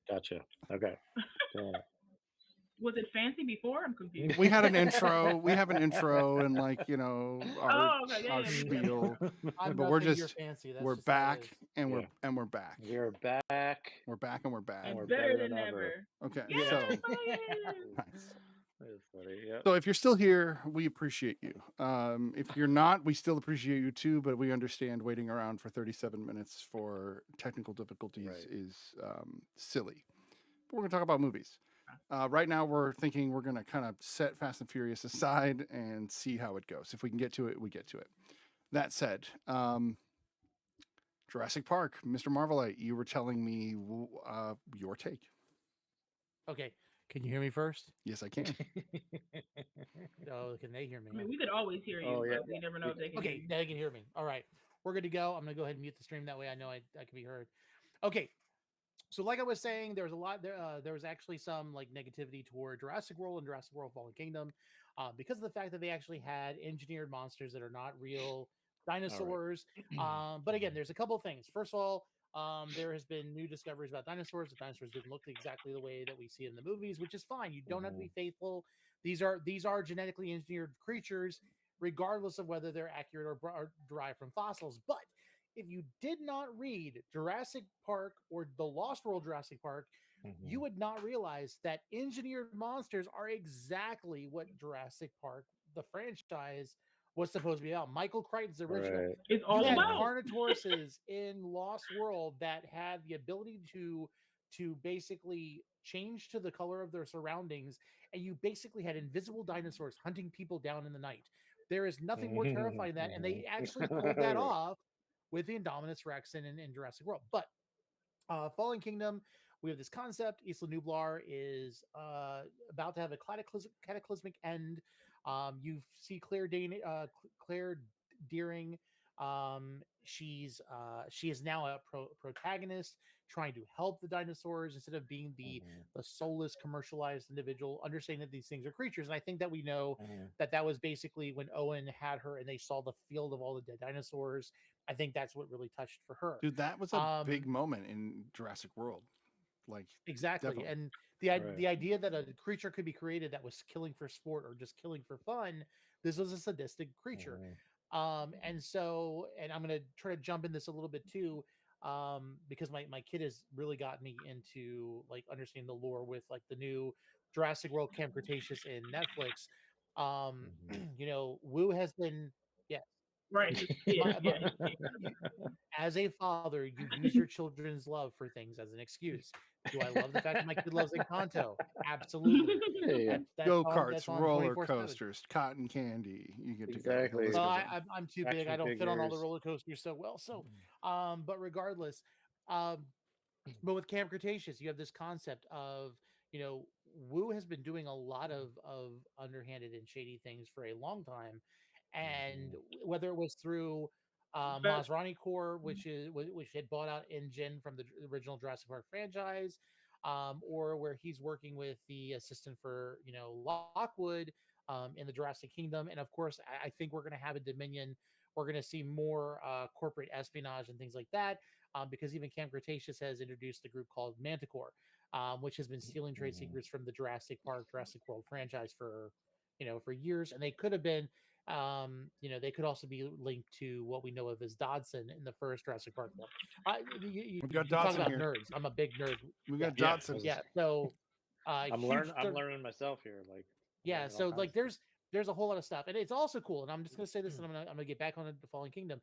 Gotcha. Okay. Yeah. Was it fancy before? I'm confused. We had an intro. We have an intro and Oh, okay. Yeah, our yeah, we do have spiel, intro. I'm but we're nothing. You're just fancy. That's we're just how it back is. and Yeah. we're back. We're back We're back and we're and back. we're And better better than than ever. ever. Okay, Yay, so Fire! nice. That's funny. Yep. So if you're still here, we appreciate you. If you're not, we still appreciate you too, but we understand waiting around for 37 minutes for technical difficulties Right. is silly. But we're going to talk about movies. Right now, we're thinking we're going to kind of set Fast and Furious aside and see how it goes. If we can get to it, we get to it. That said, Jurassic Park, Mr. Marvelite, you were telling me your take. Okay. Can you hear me first? Yes, I can. Oh, can they hear I me? mean, we could always hear Oh you, yeah. but we never know if they can hear Okay, you. they can hear me. All right. We're good to go. I'm going to go ahead and mute the stream. That way I know I can be heard. Okay. So like I was saying, there was a lot there. There was actually some like negativity toward Jurassic World and Jurassic World Fallen Kingdom because of the fact that they actually had engineered monsters that are not real All right. dinosaurs. But again, there's a couple of things. First of all, there has been new discoveries about dinosaurs. The dinosaurs didn't look exactly the way that we see in the movies, which is fine. You don't have to be faithful. These are genetically engineered creatures, regardless of whether they're accurate or derived from fossils. But if you did not read Jurassic Park or the Lost World Jurassic Park, you would not realize that engineered monsters are exactly what Jurassic Park, the franchise, was supposed to be about. Michael Crichton's original. Right. It's You all had about. Carnotauruses in Lost World that had the ability to basically change to the color of their surroundings, and you basically had invisible dinosaurs hunting people down in the night. There is nothing more terrifying than that, and they actually pulled that off with the Indominus Rex in Jurassic World. But Fallen Kingdom, we have this concept. Isla Nublar is about to have a cataclysmic end. You see Claire Deering. She is now a protagonist trying to help the dinosaurs instead of being the soulless commercialized individual, understanding that these things are creatures. And I think that we know that was basically when Owen had her and they saw the field of all the dead dinosaurs. I think that's what really touched for her. Dude, that was a big moment in Jurassic World. Like, Exactly. definitely. And Right. the idea that a creature could be created that was killing for sport or just killing for fun, this was a sadistic creature. And I'm going to try to jump in this a little bit too, because my kid has really got me into like understanding the lore with like the new Jurassic World Camp Cretaceous in Netflix. Wu has been, yes, Right. His kid. my, Yeah, his kid. as a father, you use your children's love for things as an excuse. Do I love the fact that my kid loves Encanto? Absolutely. Yeah. That's Go on karts, that's on roller 24/7. coasters, cotton candy. You get to go. The Exactly. list Well, goes on. I'm too big. I Action don't fit on all the figures. roller coasters so well. So, but regardless, um, but with Camp Cretaceous, you have this concept of Wu has been doing a lot of underhanded and shady things for a long time, and whether it was through But Masrani Corps, which had bought out InGen from the original Jurassic Park franchise, or where he's working with the assistant for Lockwood in the Jurassic Kingdom, and of course, I think we're going to have a Dominion. We're going to see more corporate espionage and things like that, because even Camp Cretaceous has introduced a group called Manticore, which has been stealing trade secrets from the Jurassic Park, Jurassic World franchise for years, and they could have been they could also be linked to what we know of as Dodson in the first Jurassic Park film. We've got You talk Dotson about here. nerds. I'm a big nerd. We Yeah, got Yeah. Dotson. yeah. So huge. I'm learning myself here. Like Yeah, learning all so kinds like of stuff. there's a whole lot of stuff, and it's also cool. And I'm just gonna say this, and I'm gonna get back on the Fallen Kingdom.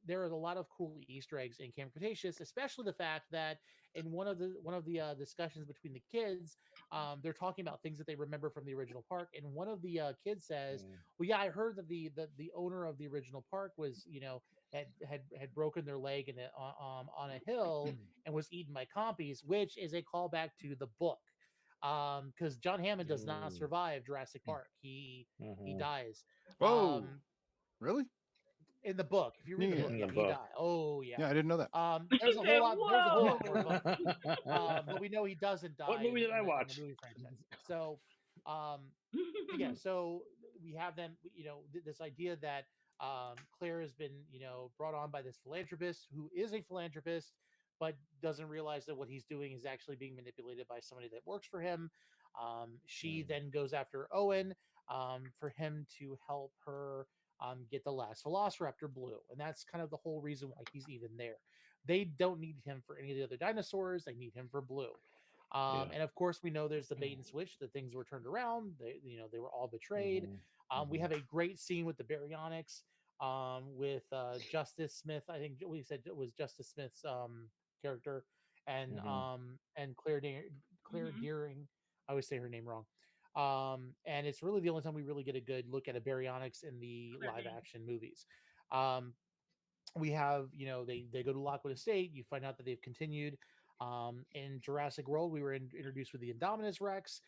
There are a lot of cool Easter eggs in Camp Cretaceous, especially the fact that in one of the discussions between the kids, they're talking about things that they remember from the original park, and one of the kids says, "Well, yeah, I heard that the owner of the original park was had broken their leg on a hill and was eaten by compies," which is a callback to the book, because John Hammond does not survive Jurassic Park. He dies. Whoa. Really? In the book, if you read the Yeah. book, In the yeah, he book. died. Oh yeah. Yeah, I didn't know that. There's he a whole said, lot. There's a whole lot "Whoa." more fun. But we know he doesn't What die movie did I in the watch? movie franchise. So, yeah. So we have them. This idea that Claire has been brought on by this philanthropist who is a philanthropist but doesn't realize that what he's doing is actually being manipulated by somebody that works for him. She Mm. then goes after Owen for him to help her get the last Velociraptor blue. And that's kind of the whole reason why he's even there. They don't need him for any of the other dinosaurs, they need him for blue. Yeah. And of course, we know there's the bait and switch that things were turned around. They were all betrayed. We have a great scene with the Baryonyx, with Justice Smith. I think we said it was Justice Smith's character, and Claire Mhm. Deering. I always say her name wrong. And it's really the only time we really get a good look at a Baryonyx in the Claire live Dean. action movies. Um, we have, they go to Lockwood Estate. You find out that they've continued. In Jurassic World, we were introduced with the Indominus Rex.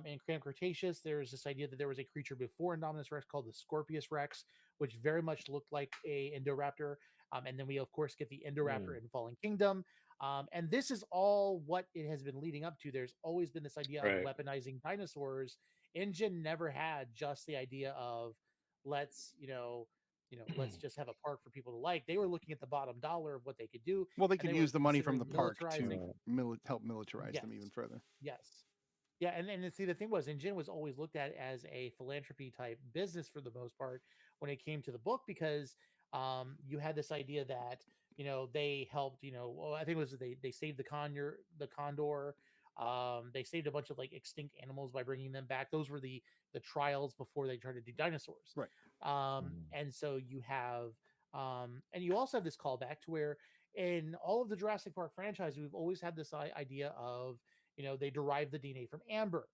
In Cram Cretaceous, there's this idea that there was a creature before Indominus Rex called the Scorpius Rex, which very much looked like a Indoraptor. And then we, of course, get the Indoraptor Mm. in Fallen Kingdom. And this is all what it has been leading up to. There's always been this idea of Right. weaponizing dinosaurs. InGen never had just the idea of let's, let's just have a park for people to like. They were looking at the bottom dollar of what they could do, Well, they and could they were use the money from considering the park militarizing. to help militarize them even Yes, further. yes, yeah, and see, the thing was, InGen was always looked at as a philanthropy type business for the most part when it came to the book, because you had this idea that they helped. Well, I think it was they saved the condor. They saved a bunch of like extinct animals by bringing them back. Those were the trials before they tried to do dinosaurs. Right. And so you have, and you also have this callback to where in all of the Jurassic Park franchise, we've always had this idea of, they derived the DNA from amber,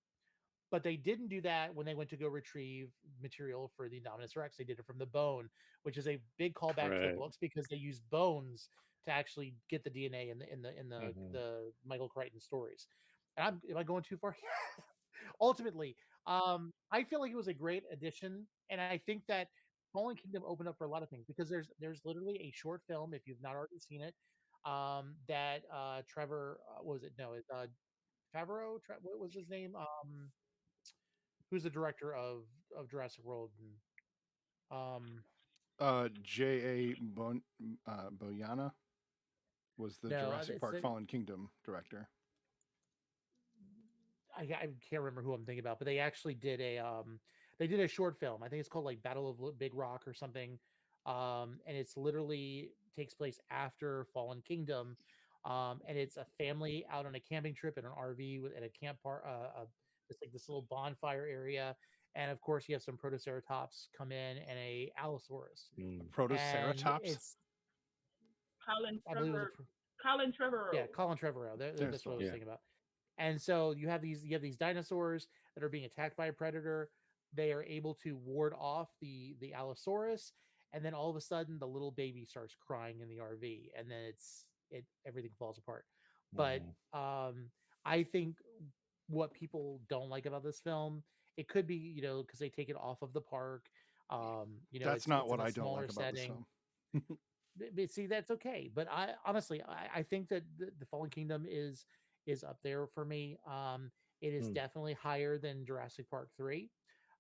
but they didn't do that when they went to go retrieve material for the Indominus Rex. They did it from the bone, which is a big callback to the Right. books because they use bones to actually get the DNA in Mhm. the Michael Crichton stories. And am I going too far? Ultimately, I feel like it was a great addition, and I think that Fallen Kingdom opened up for a lot of things because there's literally a short film, if you've not already seen it, that Trevor, what was it? No, it Favreau. What was his name? Who's the director of Jurassic World? And J.A. Boyana was the no, Jurassic it's Park Fallen Kingdom director. I can't remember who I'm thinking about, but they actually did they did a short film. I think it's called like Battle of Big Rock or something. And it's literally takes place after Fallen Kingdom. And it's a family out on a camping trip in an RV at a camp park, it's like this little bonfire area. And of course, you have some Protoceratops come in and a Allosaurus. Mm. And Protoceratops? it's, Colin I believe it was Trevor. Colin yeah, Trevorrow. Colin Trevorrow. There's That's the what I one. was Yeah. thinking about. And so you have these dinosaurs that are being attacked by a predator. They are able to ward off the Allosaurus, and then all of a sudden the little baby starts crying in the RV, and then it everything falls apart. But Mhm. I think what people don't like about this film, it could be because they take it off of the park. That's not It's in what a I don't smaller like about this setting. film. But see, that's okay. But I honestly, I think that the Fallen Kingdom is up there for me. It is Mm. definitely higher than Jurassic Park 3.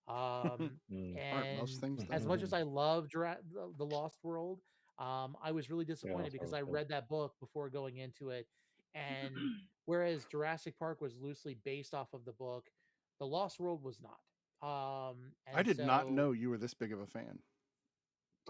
Um, Mm. Aren't most and things as though? much as I love the Lost World, I was really Yeah, disappointed that's because what I I was read that book before going into it, and whereas Jurassic Park was loosely based off of the book, the Lost World was not. I And did not so, know you were this big of a fan.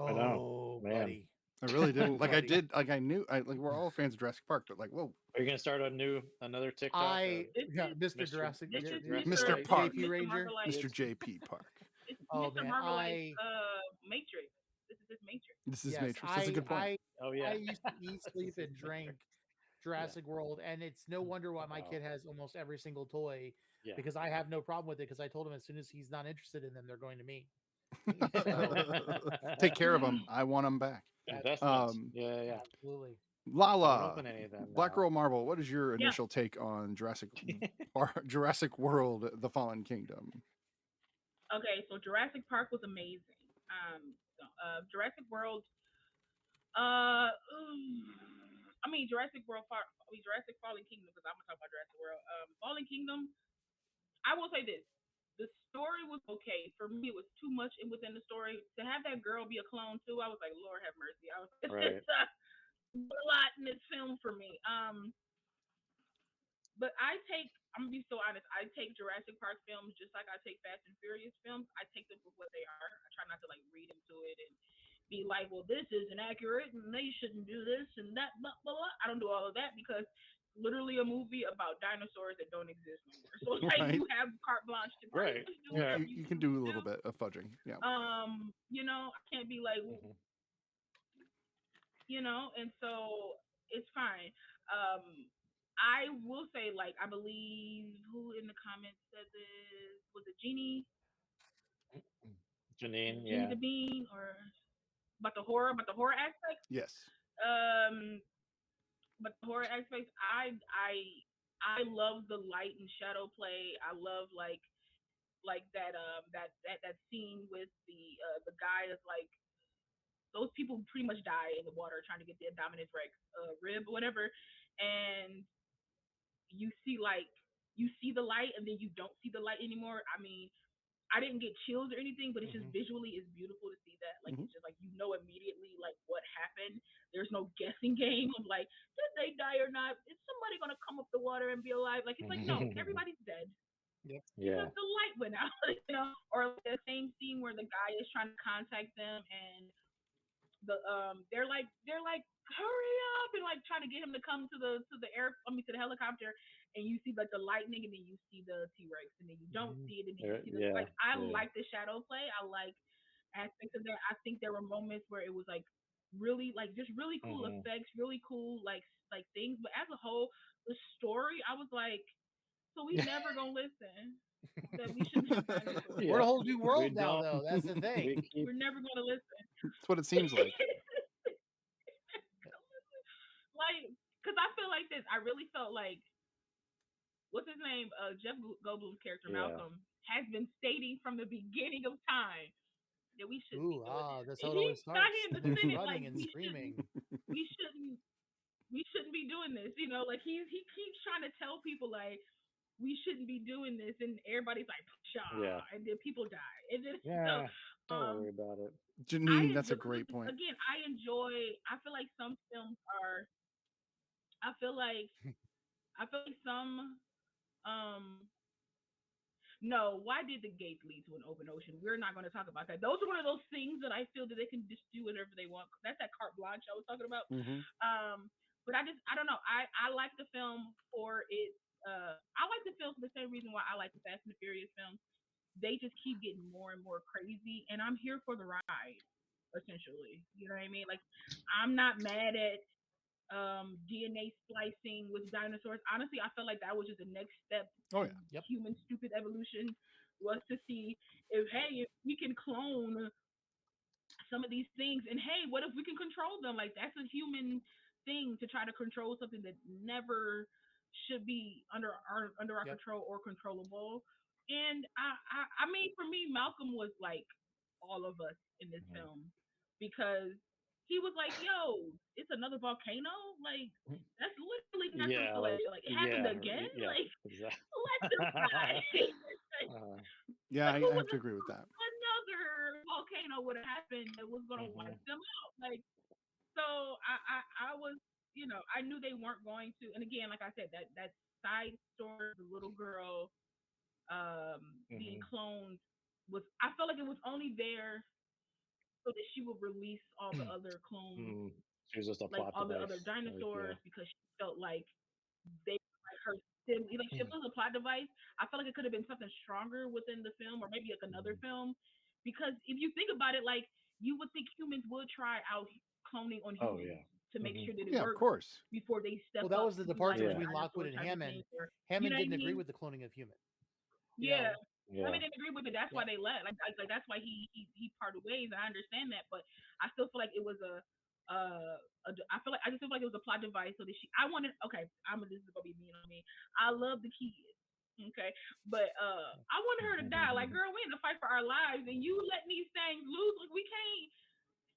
I know, oh, man. buddy, I really oh, didn't. Like I buddy. did. Like I knew. Like we're all fans of Jurassic Park, but like, whoa, Are you gonna start another TikTok of This Yeah, is Mr. Mr. Jurassic, this Mr. is Jurassic Mr. Mr. Park? Park, JP Mr. Ranger. Marvelite. Mr. J.P. Park. It's Oh Mr. man, Marvelite's Matrix. This is his Matrix. This is yes, Matrix. That's a good point. Oh I yeah. used to eat, This sleep, is his and drink Matrix. Yeah. Jurassic World, and it's no wonder why my Wow. kid has almost every single toy Yeah. because I have no problem with it because I told him as soon as he's not interested in them, they're going to me. So Take care of them. I want them back. Investments. Um, Yeah, yeah. absolutely. I don't Lala, open any of them Black now. Girl Marvel. What is your Yeah. initial take on Jurassic World: The Fallen Kingdom? Okay, so Jurassic Park was amazing. Jurassic World. I mean Jurassic Fallen Kingdom because I'm gonna talk about Jurassic World. Fallen Kingdom. I will say this: the story was okay for me. It was too much in within the story to have that girl be a clone too. I was like, Lord have mercy. I was Right. a lot in this film for me. But I'm gonna be so honest. I take Jurassic Park films just like I take Fast and Furious films. I take them for what they are. I try not to like read into it and be like, well, this isn't accurate and they shouldn't do this and that. Blah blah blah. I don't do all of that because literally a movie about dinosaurs that don't exist no more. So like Right. you have carte blanche to Right. do Yeah. whatever You you can choose do to a do. little bit of fudging. Yeah. I can't be like, Mhm. and so it's fine. I will say, like, I believe who in the comments said this was it Jeannie? Was Janine, it Jeannie yeah. the Bean or about the horror aspect? Yes. Um, but the horror aspects, I love the light and shadow play. I love like that scene with the guy is like those people pretty much die in the water trying to get the Indominus Rex rib or whatever, and you see the light and then you don't see the light anymore. I mean, I didn't get chills or anything, but it's just visually it's beautiful to see that. Like it's just like immediately like what happened. There's no guessing game of like did they die or not? Is somebody gonna come up the water and be alive? Like it's like no, everybody's dead. Yep. Because Yeah. the light went out, or the same scene where the guy is trying to contact them and they're like hurry up and like trying to get him to come to the helicopter, and you see like the lightning and then you see the T-Rex and then you don't see it and then you see the Yeah. like I Yeah. like the shadow play. I like aspects of that. I think there were moments where it was like really like just really cool effects, really cool like things, but as a whole the story I was like so we never gonna listen that we shouldn't have dinosaurs. We're in a Yeah. whole new We world now, don't. though. That's the thing. We keep. We're never gonna listen. That's what it seems like. Like, because I feel like this. I really felt like what's his name? Jeff Goldblum's character Yeah. Malcolm has been stating from the beginning of time that we shouldn't be doing this. That's And how it always he's not starts. here in the There's Senate like running and screaming. we shouldn't we shouldn't be doing this. Like he keeps trying to tell people like we shouldn't be doing this, and everybody's like, Yeah. and then people die, and then Yeah. so Don't worry about it. Janine, that's a great point. Again, I enjoy. I feel like some films are. I feel like some no, why did the gates lead to an open ocean? We're not going to talk about that. Those are one of those things that I feel that they can just do whatever they want. That's that carte blanche I was talking about. But I don't know. I like the film for it. I like the film for the same reason why I like the Fast and the Furious films. They just keep getting more and more crazy, and I'm here for the ride. Essentially, you know what I mean? Like, I'm not mad at DNA splicing with dinosaurs. Honestly, I felt like that was just the next step Oh in yeah. Yep. human stupid evolution was to see if we can clone some of these things and hey, what if we can control them? Like that's a human thing to try to control something that never should be under our Yep. control or controllable. And I mean for me, Malcolm was like all of us in this film because he was like, "Yo, it's another volcano. Like that's literally natural Yeah. Like. selection. Like it happened Yeah. again. Yeah. Like Exactly. let's ride." Yeah, Like who I would have to have agree with that. another volcano would have happened that was gonna wipe them out? Like so I was I knew they weren't going to. And again, like I said, that side story, the little girl being cloned was I felt like it was only there so that she would release all the other clones, She was just a like plot all the other device. Like, dinosaurs, yeah. because she felt like they like her like if it was a plot device, I felt like it could have been something stronger within the film or maybe like another film. Because if you think about it, like you would think humans would try out cloning on Oh humans yeah. to make sure that it Yeah, of works course. before they step Well, that up was the to be like departure a Yeah. between dinosaur Lockwood and type of thing. Hammond. Or, you Hammond know what I didn't agree mean? with the cloning of human. You Yeah. know? I Yeah. mean, didn't agree with it. That's why they left. Like that's why he parted ways. I understand that, but I still feel like it was I just feel like it was a plot device so that I wanted. Okay, this is gonna be mean on me. I love the kids. Okay, but I wanted her to die. Like, girl, we in to fight for our lives, and you letting these things loose. Like, we can't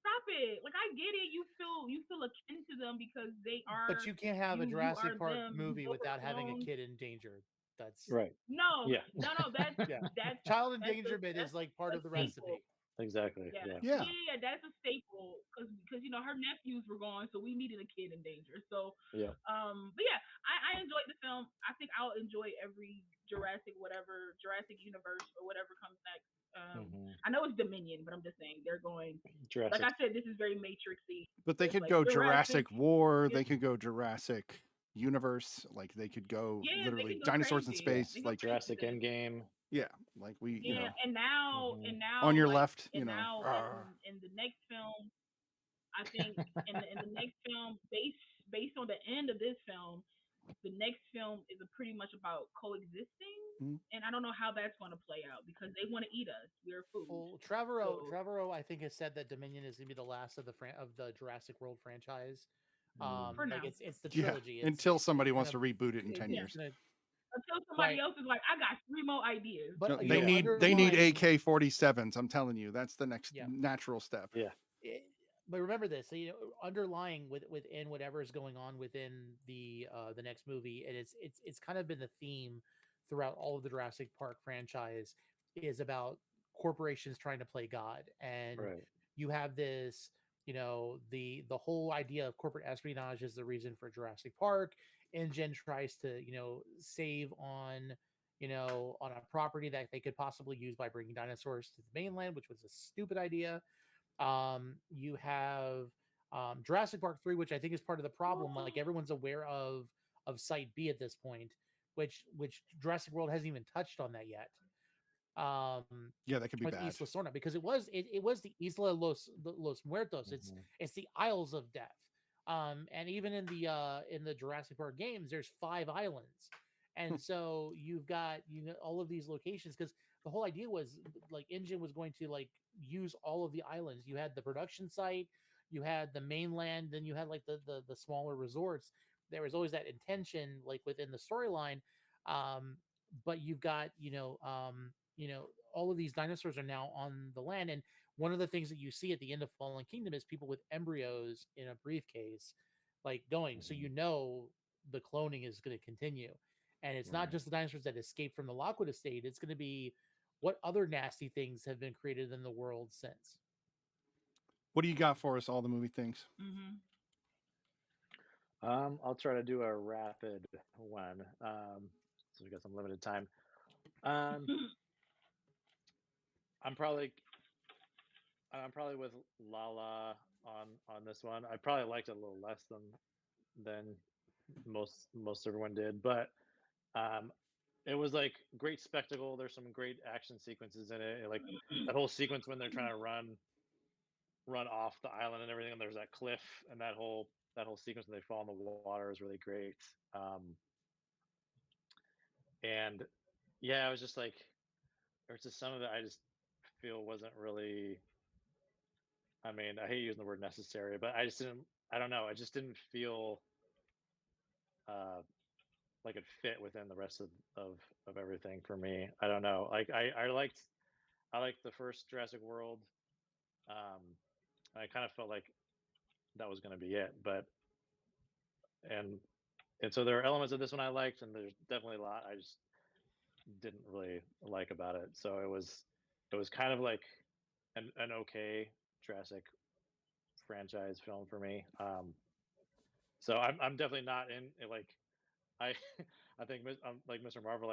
stop it. Like, I get it. You feel akin to them because they But are you can't have a you are Jurassic Park them. movie Those are without having a clones. kid in danger. That's Right. No, Yeah. no, that's yeah. that's Child that's endangerment is that's like part a of the sequel. recipe. exactly. Yeah. Yeah. Yeah. Yeah, that's a staple because her nephews were gone, so we needed a kid in danger. So, Yeah. but yeah, I enjoyed the film. I think I'll enjoy every Jurassic universe or whatever comes next. Hmm. I know it's Dominion, but I'm just saying they're going. Like Jurassic. I said, this is very Matrixy. But So they it's could like go Jurassic. Jurassic War. Yeah, They could go Jurassic Universe. Like they could go yeah, they literally can go dinosaurs in crazy. Yeah. space. They go Like crazy with Jurassic this. Endgame. yeah, like we, Yeah, and now Hmm. and on now your like left, and now "Arr." in the next film, I think in the next film, based on the end of this film, the next film is pretty much about coexisting, Mm. and I don't know how that's going to play out because they want to eat us. We're food. Well, So Trevorrow, I think has said that Dominion is going to be the last of of the Jurassic World franchise. Mm. for Like now, it's the Yeah, trilogy. until It's somebody kind wants of to reboot it in 10 yeah, it's years. gonna until somebody right. else is like, I got three more ideas. No, But they Yeah. need underlying, AK-47s. I'm telling you, that's the next yeah. natural step. Yeah. But remember this, so, underlying within whatever is going on within the next movie, and it's kind of been the theme throughout all of the Jurassic Park franchise is about corporations trying to play God, and Right. you have this, the whole idea of corporate espionage is the reason for Jurassic Park. InGen tries to save on a property that they could possibly use by bringing dinosaurs to the mainland, which was a stupid idea. You have Jurassic Park 3, which I think is part of the problem. Like everyone's aware of Site B at this point, which Jurassic World hasn't even touched on that yet. Yeah, that could be With bad. Isla Sorna, because it was the Isla Los Muertos. Hmm. It's the Isles of Death. And even in the Jurassic Park games, there's 5 islands, and so you've got all of these locations because the whole idea was like InGen was going to like use all of the islands. You had the production site, you had the mainland, then you had like the smaller resorts. There was always that intention like within the storyline, um, but you've got all of these dinosaurs are now on the land, and one of the things that you see at the end of Fallen Kingdom is people with embryos in a briefcase, like going. So Hmm. the cloning is going to continue, and it's not Right. just the dinosaurs that escaped from the Lockwood estate. It's going to be what other nasty things have been created in the world since. What do you got for us? All the movie things. hmm I'll try to do a rapid one. So we got some limited time. Um, I'm probably I'm probably with Lala on this one. I probably liked it a little less than most everyone did, but um, it was like great spectacle. There's some great action sequences in it. Like that whole sequence when they're trying to run off the island and everything, and there's that cliff and that whole sequence when they fall in the water is really great. Um, and yeah, I was just like, there's just some of it I just feel wasn't really. I mean, I hate using the word necessary, but I just didn't. I don't know. I just didn't feel uh, like it fit within the rest of everything for me. I don't know. Like I liked the first Jurassic World. Um, I kind of felt like that was going to be it, but and and so there are elements of this one I liked, and there's definitely a lot I just didn't really like about it. So it was kind of like an okay Jurassic franchise film for me. So I'm definitely not in like I I think like Mr. Marvel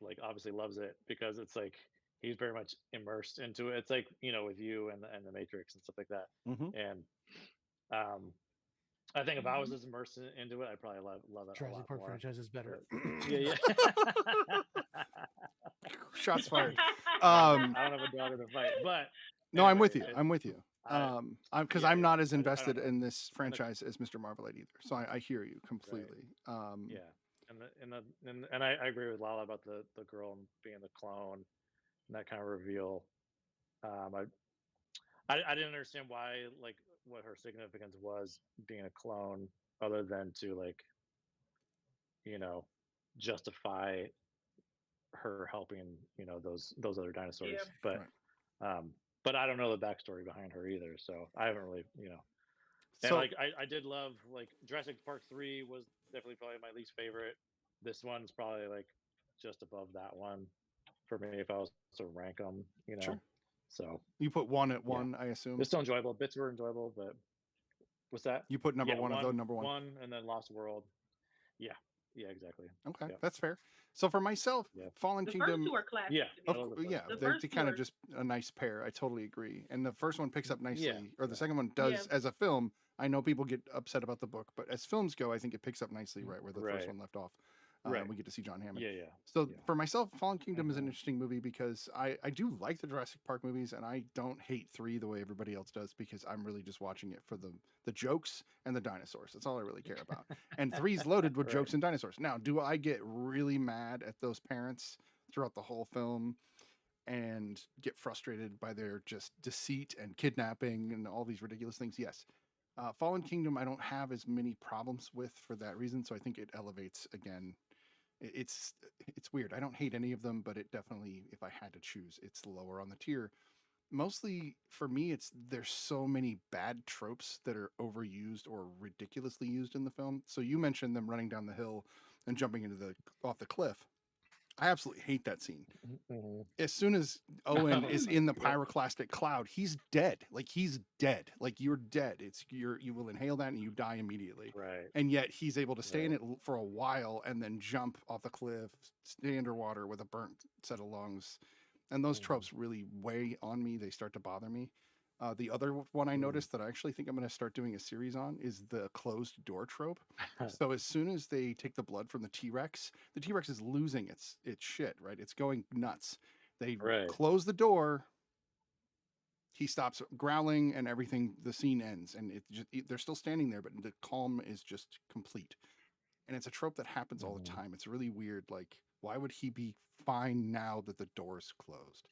like obviously loves it because it's like he's very much immersed into it. It's like with you and the Matrix and stuff like that. Mm-hmm. And um, I think if I was hmm as immersed into it, I'd probably love it a Jurassic lot Park more. franchise is better. But yeah, yeah. Shots fired. I don't have a dog in the fight, but No, I'm with anyway, you. I'm with you. I I'm because yeah, I'm yeah. not as I don't invested know. in this And the franchise as Mr. Marvelade either. So I hear you right, completely. yeah, and I agree with Lala about the girl being the clone and that kind of reveal. Um, I didn't understand why like what her significance was being a clone, other than to like you know justify her helping those other yeah. dinosaurs, but Right. um, but I don't know the backstory behind her either, so I haven't really. And So like I did love like Jurassic Park 3 was definitely probably my least favorite. This one's probably like just above that one for me if I was to rank them. sure. So You put one at yeah, one, I assume. it's still enjoyable. Bits were enjoyable, but what's that? You put number Yeah, one of those number one. and then Lost World. Yeah, yeah, exactly. Okay, Yep, that's fair. So for myself, yep. Fallen The first Kingdom, two are classics Yeah, to I me. of love the yeah, first two. The they first two kind of are just a nice pair. I totally agree. And the first one picks up Yeah, nicely, or the yeah. second one yeah. does as a film. I know people get upset about the book, but as films go, I think it picks up nicely right where the first Right, one left off. right. We get to see John Hammond. Yeah, yeah, So yeah. for myself, Fallen Kingdom is an Hmm. interesting movie because I do like the Jurassic Park movies, and I don't hate 3 the way everybody else does because I'm really just watching it for the jokes and the dinosaurs. That's all I really care about. And three's loaded with Right. jokes and dinosaurs. Now, do I get really mad at those parents throughout the whole film and get frustrated by their just deceit and kidnapping and all these ridiculous things? Yes. Fallen Kingdom, I don't have as many problems with for that reason, so I think it elevates again. It's it's weird. I don't hate any of them, but it definitely, if I had to choose, it's lower on the tier. Mostly for me, it's there's so many bad tropes that are overused or ridiculously used in the film. So you mentioned them running down the hill and jumping into the off the cliff. I absolutely hate that scene. Hmm. As soon as Owen Oh is my in the god. pyroclastic cloud, he's dead. Like he's dead. Like you're dead. It's you will inhale that and you die immediately. Right, And yet he's able to stay in right. it for a while and then jump off the cliff, stay underwater with a burnt set of lungs. And those Hmm. tropes really weigh on me. They start to bother me. The other one I Hmm. noticed that I actually think I'm going to start doing a series on is the closed door trope. So as soon as they take the blood from the T Rex is losing its shit, right? It's going nuts. They Right. close the door, he stops growling, and everything. The scene ends, and they're still standing there, but the calm is just complete. And it's a trope that happens all the Hmm. time. It's really weird. Like, why would he be fine now that the door's closed?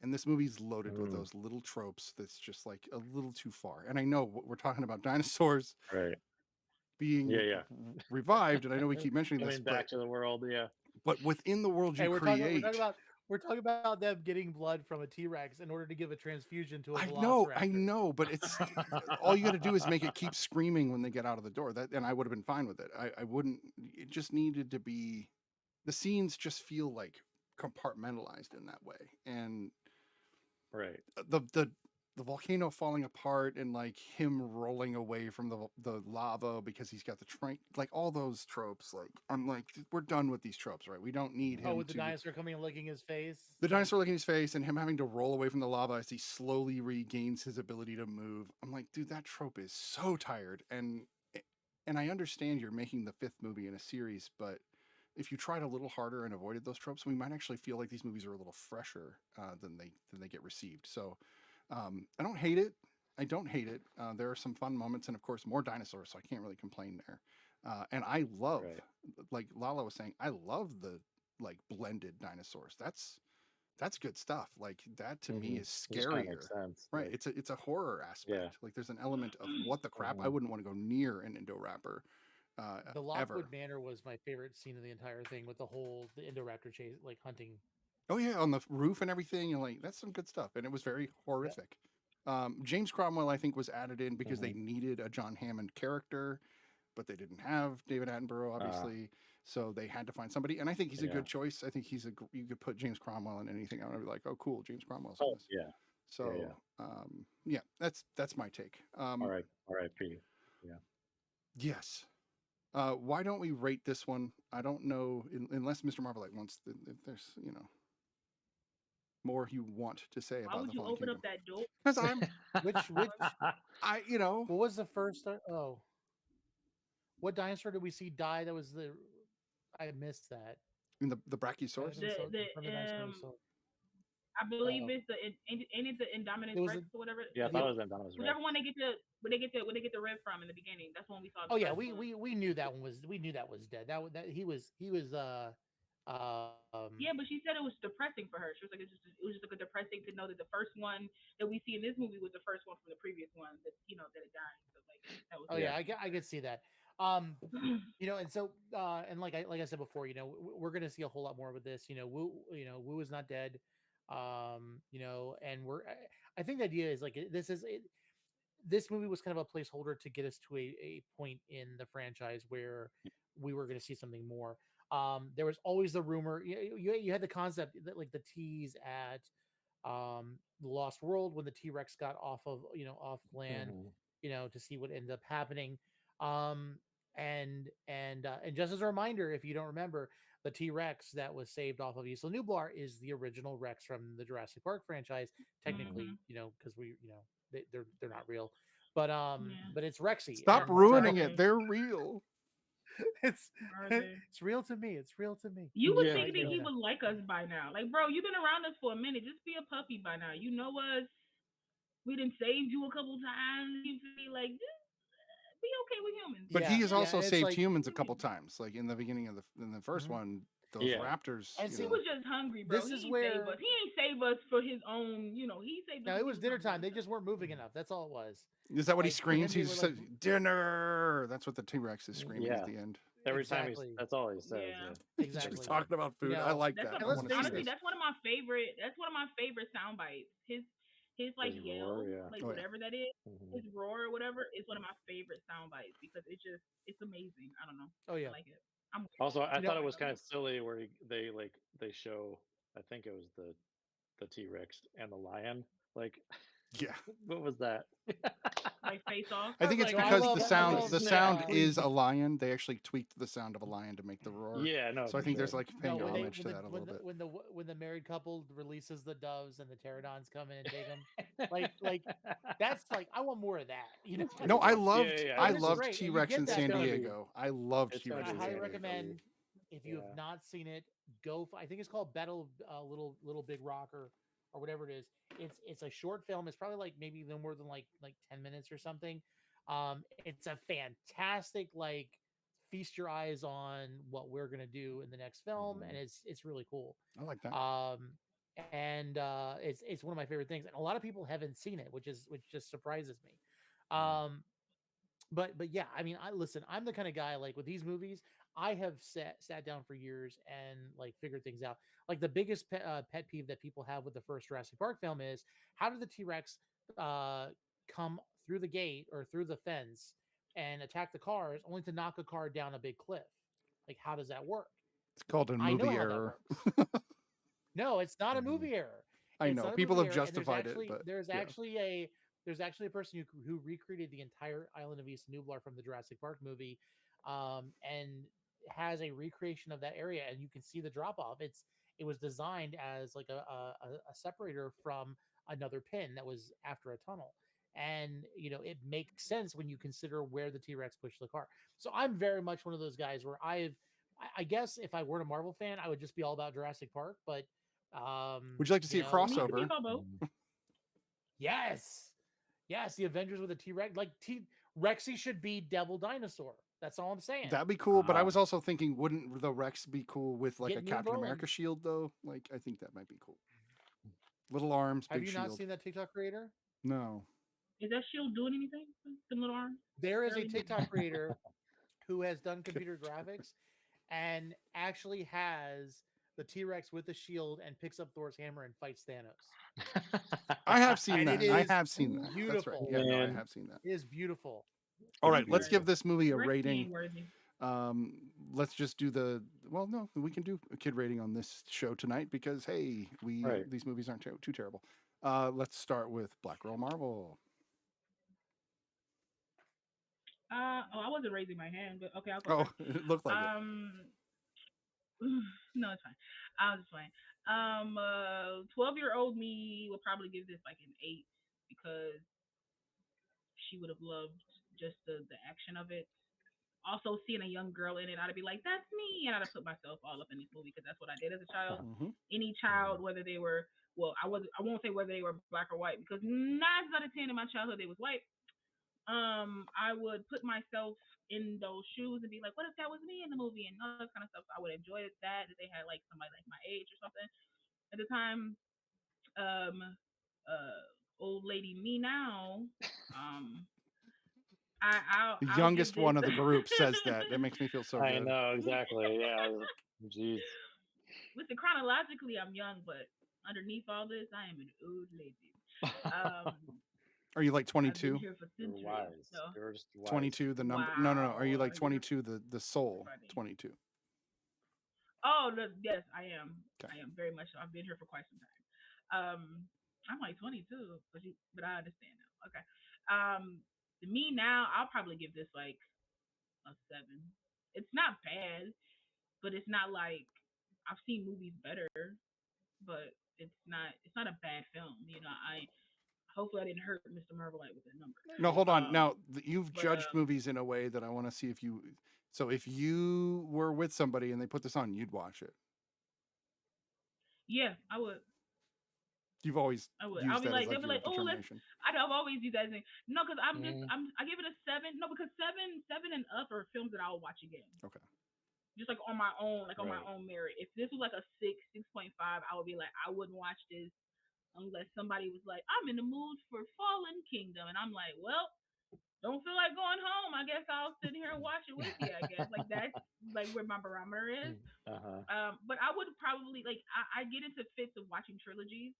And this movie's loaded with Mm. those little tropes that's just like a little too far. And I know we're talking about dinosaurs Right. Yeah, being yeah. revived, and I know we keep mentioning this, Coming back to the world. Yeah. but within the world you Hey, create. we're talking about them getting blood from a T Rex in order to give a transfusion to a I Velociraptor. know, but it's all you got to do is make it keep screaming when they get out of the door. That, and I would have been fine with it. I wouldn't. It just needed to be. The scenes just feel like compartmentalized in that way, and Right. the volcano falling apart and like him rolling away from the lava because he's got the train, like all those tropes. Like I'm like, we're done with these tropes, right? We don't need Oh, him with the to. dinosaur coming and licking his face. The Like, dinosaur licking his face and him having to roll away from the lava as he slowly regains his ability to move. I'm like, dude, that trope is so tired. And I understand you're making the fifth movie in a series, but if you tried a little harder and avoided those tropes, we might actually feel like these movies are a little fresher than they get received. So I don't hate it. I don't hate it. There are some fun moments, and of course, more dinosaurs, so I can't really complain there. And I love, Right. like Lala was saying, I love the like blended dinosaurs. That's good stuff. Like that to me Hmm. is It just kind of makes scarier. sense. Right. Like, It's a horror yeah. aspect. Like there's an element of what the crap. I Hmm. wouldn't want to go near an Indoraptor the Lockwood ever. Manor was my favorite scene of the entire thing, with the Indoraptor chase, like hunting. Oh yeah, on the roof and everything. And like that's some good stuff. And it was very Yeah. horrific. James Cromwell, I think, was added in because they Hmm. needed a John Hammond character, but they didn't have David Attenborough, Uh, obviously. So they had to find somebody, and I think he's a yeah. good choice. I think you could put James Cromwell in anything. I would be like, oh, cool, James Cromwell's in Oh, this. yeah. Yeah, So yeah. yeah, that's my take. All right. R.I.P. Yeah. Yes. Why don't we rate this one? I don't know unless Mr. Marvelite wants. If there's more you want to say Why about would the you Fallen open up Kingdom, that door? because I'm Which I what was the first? Oh, what dinosaur did we see die? That was the I missed that. in the Brachiosaurus. The The friendly dinosaur we um, saw. I believe Oh, it's ain't it the Indominus it was Rex or whatever. Yeah, I the thought it was Anonymous Rex. Whichever one they get the when they get the rib from in the beginning. That's when we saw Oh the yeah, first one. we knew that one was we knew that was dead. That he was Yeah, but she said it was depressing for her. She was like, it was just like a depressing to know that the first one that we see in this movie was the first one from the previous one that it died. So like that was oh Yeah. yeah, I could see that. Um, and so and like I said before, we're gonna see a whole lot more with this. Wu is not dead. And I think the idea is like this movie was kind of a placeholder to get us to a point in the franchise where we were going to see something more. There was always the rumor. You had the concept that like the tease at The Lost World when the T-Rex got off of off land, Mhm. to see what ended up happening. Um, and just as a reminder, if you don't remember, the T-Rex that was saved off of Isla Nublar is the original Rex from the Jurassic Park franchise. Technically, Mhm. because they're not real, Yeah. but it's Rexy, Stop and Are ruining so it. they? They're real. it's Are they? it's real to me. It's real to me. You would Yeah, All think right, that he yeah. would like us by now. Like, bro, you've been around us for a minute. Just be a puppy by now. You know us. We done saved you a couple times. You feel me? Like, just be okay with humans. But he yeah, has Just yeah, also and it's saved like, be humans a okay with couple humans. times. Like in the beginning of the first mhm. one, those Yeah. raptors, And you He see, know. was just hungry, bro. this He is ain't save us. where He ain't save us for his own. He saved us no, it because he was was dinner hungry. time. They That's it. just weren't moving enough. That's all it was. Is that what he Like for screams? him, He they were just like, says dinner. That's what the T-Rex is screaming at Yeah. the end. Every time exactly, that's all he says. Yeah. Yeah. He's Every just exactly. time. talking about You food. I know, like That's that. one. I and let's want to see face Honestly, it. this. that's one of my favorite. That's one of my favorite sound bites. His like His roar. yell, Yeah. like Oh yeah, whatever that is, Mhm. his roar or whatever, is one of my favorite sound bites because it's amazing. I don't know. oh I yeah. like it. I'm weird. Also, I You thought know, it I was love kind it. of silly where they show. I think it was the T Rex and the lion. Like, Yeah. what was that? Like face off. I I was think it's like, I I was because love, the just I sound like, love. the snap, sound is please. a lion. They actually tweaked the sound of a lion to make the roar. Yeah, no, So I for think there's sure. like No, paying when they homage to that a little bit. when the married couple releases the doves and the pterodons come in and take them, like that's like I want more of that. It's No, pretty good. Yeah, yeah, yeah. I And It's it's just loved great, and you T-Rex get in it's that San gonna because be Diego. I loved it's and gonna I T-Rex be in highly San really Diego. cool. recommend if you have Yeah. not seen it, I think it's called Battle Little Big Rock or whatever it is. It's a short film. It's probably like maybe no more than like 10 minutes or something. It's a fantastic like feast your eyes on what we're gonna do in the next film, and Mhm. it's really cool. I like that. And it's one of my favorite things, and a lot of people haven't seen it, which just surprises me. Mm. Um, but yeah, I mean, I listen. I'm the kind of guy like with these movies. I have sat down for years and like figured things out. Like the biggest pet peeve that people have with the first Jurassic Park film is how did the T Rex uh, come through the gate or through the fence and attack the cars only to knock a car down a big cliff? Like how does that work? It's called a I know movie how that error. works. No, it's not a Mhm. movie error. I It's know not a people movie have error, and justified it, but yeah. there's actually a person who recreated the entire island of East Nublar from the Jurassic Park movie, and has a recreation of that area, and you can see the drop off. It was designed as like a separator from another pin that was after a tunnel. And it makes sense when you consider where the T Rex pushed the car. So I'm very much one of those guys where I guess if I weren't a Marvel fan, I would just be all about Jurassic Park. But Would you like to see a Me, I could be crossover? about both. Mhm. yes, yes, the Avengers with a T Rex, like Rexy should be Devil Dinosaur. That's all I'm saying. That'd be cool, but I Ah. was also thinking, wouldn't the Rex be cool with like a Get new and Captain Brolin. America shield though? Like I think that might be cool. Little arms, Have big you not shield. seen that TikTok creator? No. Is that shield doing anything? Them little arms There is a barely moving. TikTok creator who has done Okay. computer graphics and actually has the T Rex with the shield and picks up Thor's hammer and fights Thanos. I have seen And it that. I is have seen that. That's right. beautiful. Yeah, no, I Man, have seen that. It is beautiful. All it's right, I'm let's give sorry. beautiful. this movie a Rexy rating. ain't worthy. Let's just do well, no, we can do a kid rating on this show tonight because hey, Right. these movies aren't too terrible. Let's start with Black Girl Marvel. I wasn't raising my hand, but okay, I'll go Oh, first. it looked like it. Um, no, it's fine. I was just fine. 12-year-old me would probably give this like an 8 because she would have loved just the action of it. Also, seeing a young girl in it, I'd be like, "That's me," and I'd have put myself all up in this movie because that's what I did as a child. Hmm. Any Mhm. child, whether they were I won't say whether they were black or white because 9 out of 10 in my childhood they was white. I would put myself in those shoes and be like, what if that was me in the movie and all that kind of stuff. So I would enjoy that if they had like somebody like my age or something at the time. Um, old lady me now. Um, The I'll give youngest this. one of the group says that. That makes me feel so I good. know exactly. Yeah. Jeez. Listen, chronologically I'm young, but underneath all this, I am an old lady. Um, Are you like I've been 22? here for You're centuries. wise. So You're just wise. 22 the number. No, no, no. Are you wow, like you're 22 the soul funny. 22? Oh, yes, I am. Okay. I am very much so. I've been here for quite some time. I'm like 22, but I understand now. Okay. To me now, I'll probably give this like a 7. It's not bad, but it's not like I've seen movies better, but it's not a bad film. I hopefully I didn't hurt Mr. Marvelite with that number. No, hold on. Now you've But judged movies in a way that I want to see if you. So if you were with somebody and they put this on, you'd watch it. yeah, I would. You've always I would. I'll used be that as like, they'll like be your like, oh, let's. determination. I've always used that thing. No, because Mm. I give it a 7. No, because seven and up are films that I'll watch again. Okay. Just like on my own, like on my Right. own merit. If this was like a 6.5, I would be like, I wouldn't watch this unless somebody was like, I'm in the mood for Fallen Kingdom, and I'm like, well, don't feel like going home. I guess I'll sit here and watch it with you. I guess like that's like where my barometer is. Mm. Uh-huh. But I would probably like I get into fits of watching trilogies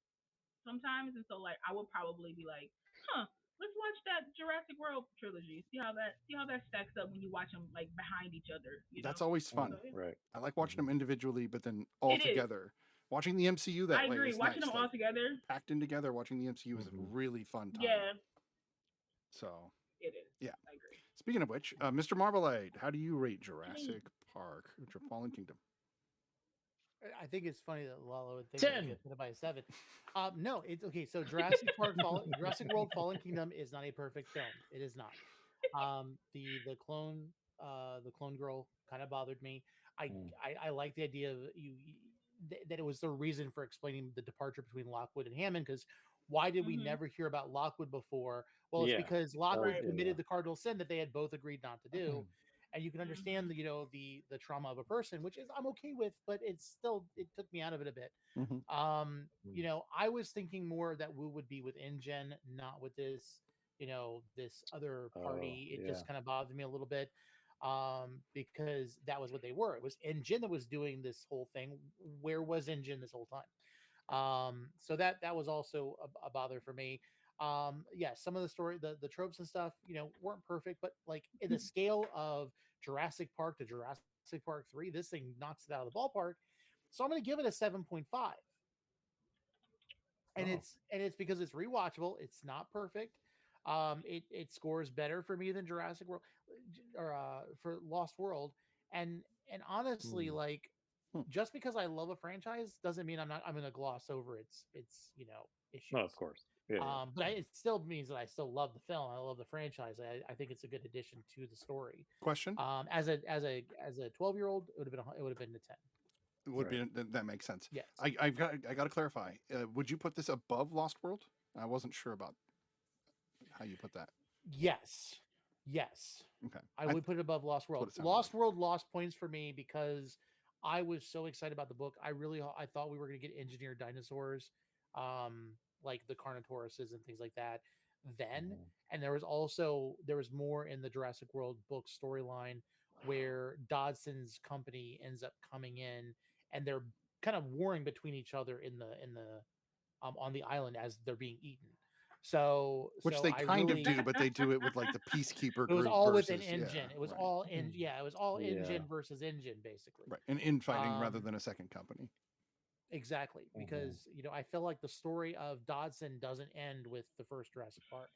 sometimes, and so like I would probably be like, huh, let's watch that Jurassic World trilogy. See how that stacks up when you watch them like behind each other. That's always fun. So yeah, Right. I like watching them individually, but then all it is. together. Watching the MCU that I way agree. is Watching nice. them Like all together, packed in together, watching the MCU is a Mhm. really fun time. yeah, So it is. yeah. I agree. Speaking of which, Mr. Marmalade, how do you rate Jurassic Park, Fallen Kingdom? I think it's funny that Lalo would think that he's 10. gonna put it by a 7. No, it's okay. So Jurassic World Fallen Kingdom is not a perfect film. It is not. The clone girl kind of bothered me. I, Mm. I like the idea of that it was the reason for explaining the departure between Lockwood and Hammond. Because why did we Mhm. never hear about Lockwood before? Well, it's Yeah. because That was Lockwood Right. committed the cardinal sin that they had both agreed not to do. And you can understand Mhm. the trauma of a person, which is I'm okay with, but it took me out of it a bit. Mm-hmm. I was thinking more that Wu would be with InGen, not with this other Oh, party. It yeah. just kind of bothered me a little bit. Because that was what they were. It was InGen that was doing this whole thing. Where was InGen this whole time? So that was also a bother for me. Yeah, some of the story, the tropes and stuff, weren't perfect, but like in the scale of Jurassic Park to Jurassic Park 3, this thing knocks it out of the ballpark. So I'm going to give it a 7.5. And Oh. it's because it's rewatchable. It's not perfect. It scores better for me than Jurassic World or for Lost World. And honestly, Mm. like Hmm. just because I love a franchise doesn't mean I'm going to gloss over its No, of issues. could Yeah, yeah. It still means that I still love the film. I love the franchise. I think it's a good addition to the story. Question? As a 12-year-old, it would have been a 10. It would Right. be that makes sense. Yes. I got to clarify. Would you put this above Lost World? I wasn't sure about how you put that. Yes. Yes. Okay. I would put it above Lost what World. it sounded Lost like. World lost points for me because I was so excited about the book. I thought we were going to get engineered dinosaurs, like the Carnotauruses and things like that. Then, Mhm. and there was more in the Jurassic World book storyline where Dodson's company ends up coming in and they're kind of warring between each other in the on the island as they're being eaten. So Which they I kind of really do, but they do it with like the peacekeeper it was group all with an versus engine. It was right, all in yeah, it was all Yeah. engine versus engine basically. right, and infighting rather Um than a second company. exactly Mhm. because I feel like the story of Dodson doesn't end with the first Jurassic Park.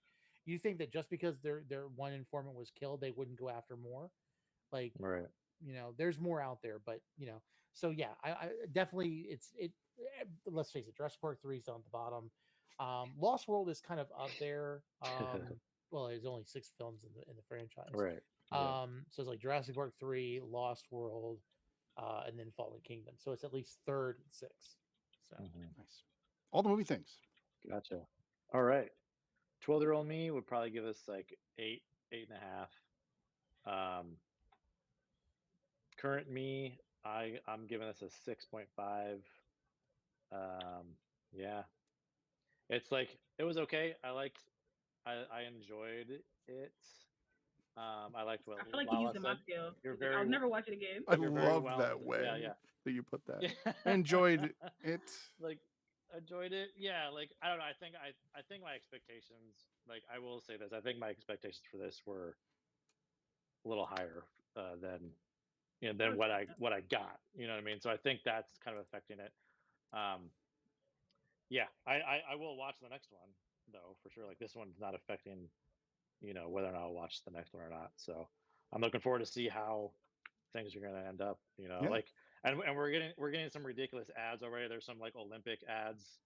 You think that just because their one informant was killed, they wouldn't go after more? Like, Right. there's more out there, but so yeah, I definitely let's face it, Jurassic Park 3 is down at the bottom. Lost World is kind of up there. Well, there's only 6 films in the franchise. Right. Yeah. So it's like Jurassic Park 3, Lost World, and then Fallen Kingdom. So it's at least third and sixth. So Mhm. Nice. All the movie things. Gotcha. All right. 12-year-old me would probably give us like 8, 8.5. Current me, I'm giving us a 6.5. Yeah. It's like it was okay. I enjoyed it. I liked what I feel like you're Lala using my said. scale. You're He's like, very I'll never watch it again. I you're very loved well that into way yeah, that you put that. yeah. I enjoyed it. Like enjoyed it. Yeah, like I don't know. I think my expectations, like I will say this, I think my expectations for this were a little higher than Of than course. what I got. You know what I mean? So I think that's kind of affecting it. Um yeah, I will watch the next one though for sure. Like this one's not affecting whether or not I'll watch the next one or not. So I'm looking forward to see how things are going to end up. Yeah. Like and we're getting some ridiculous ads already. There's some like Olympic ads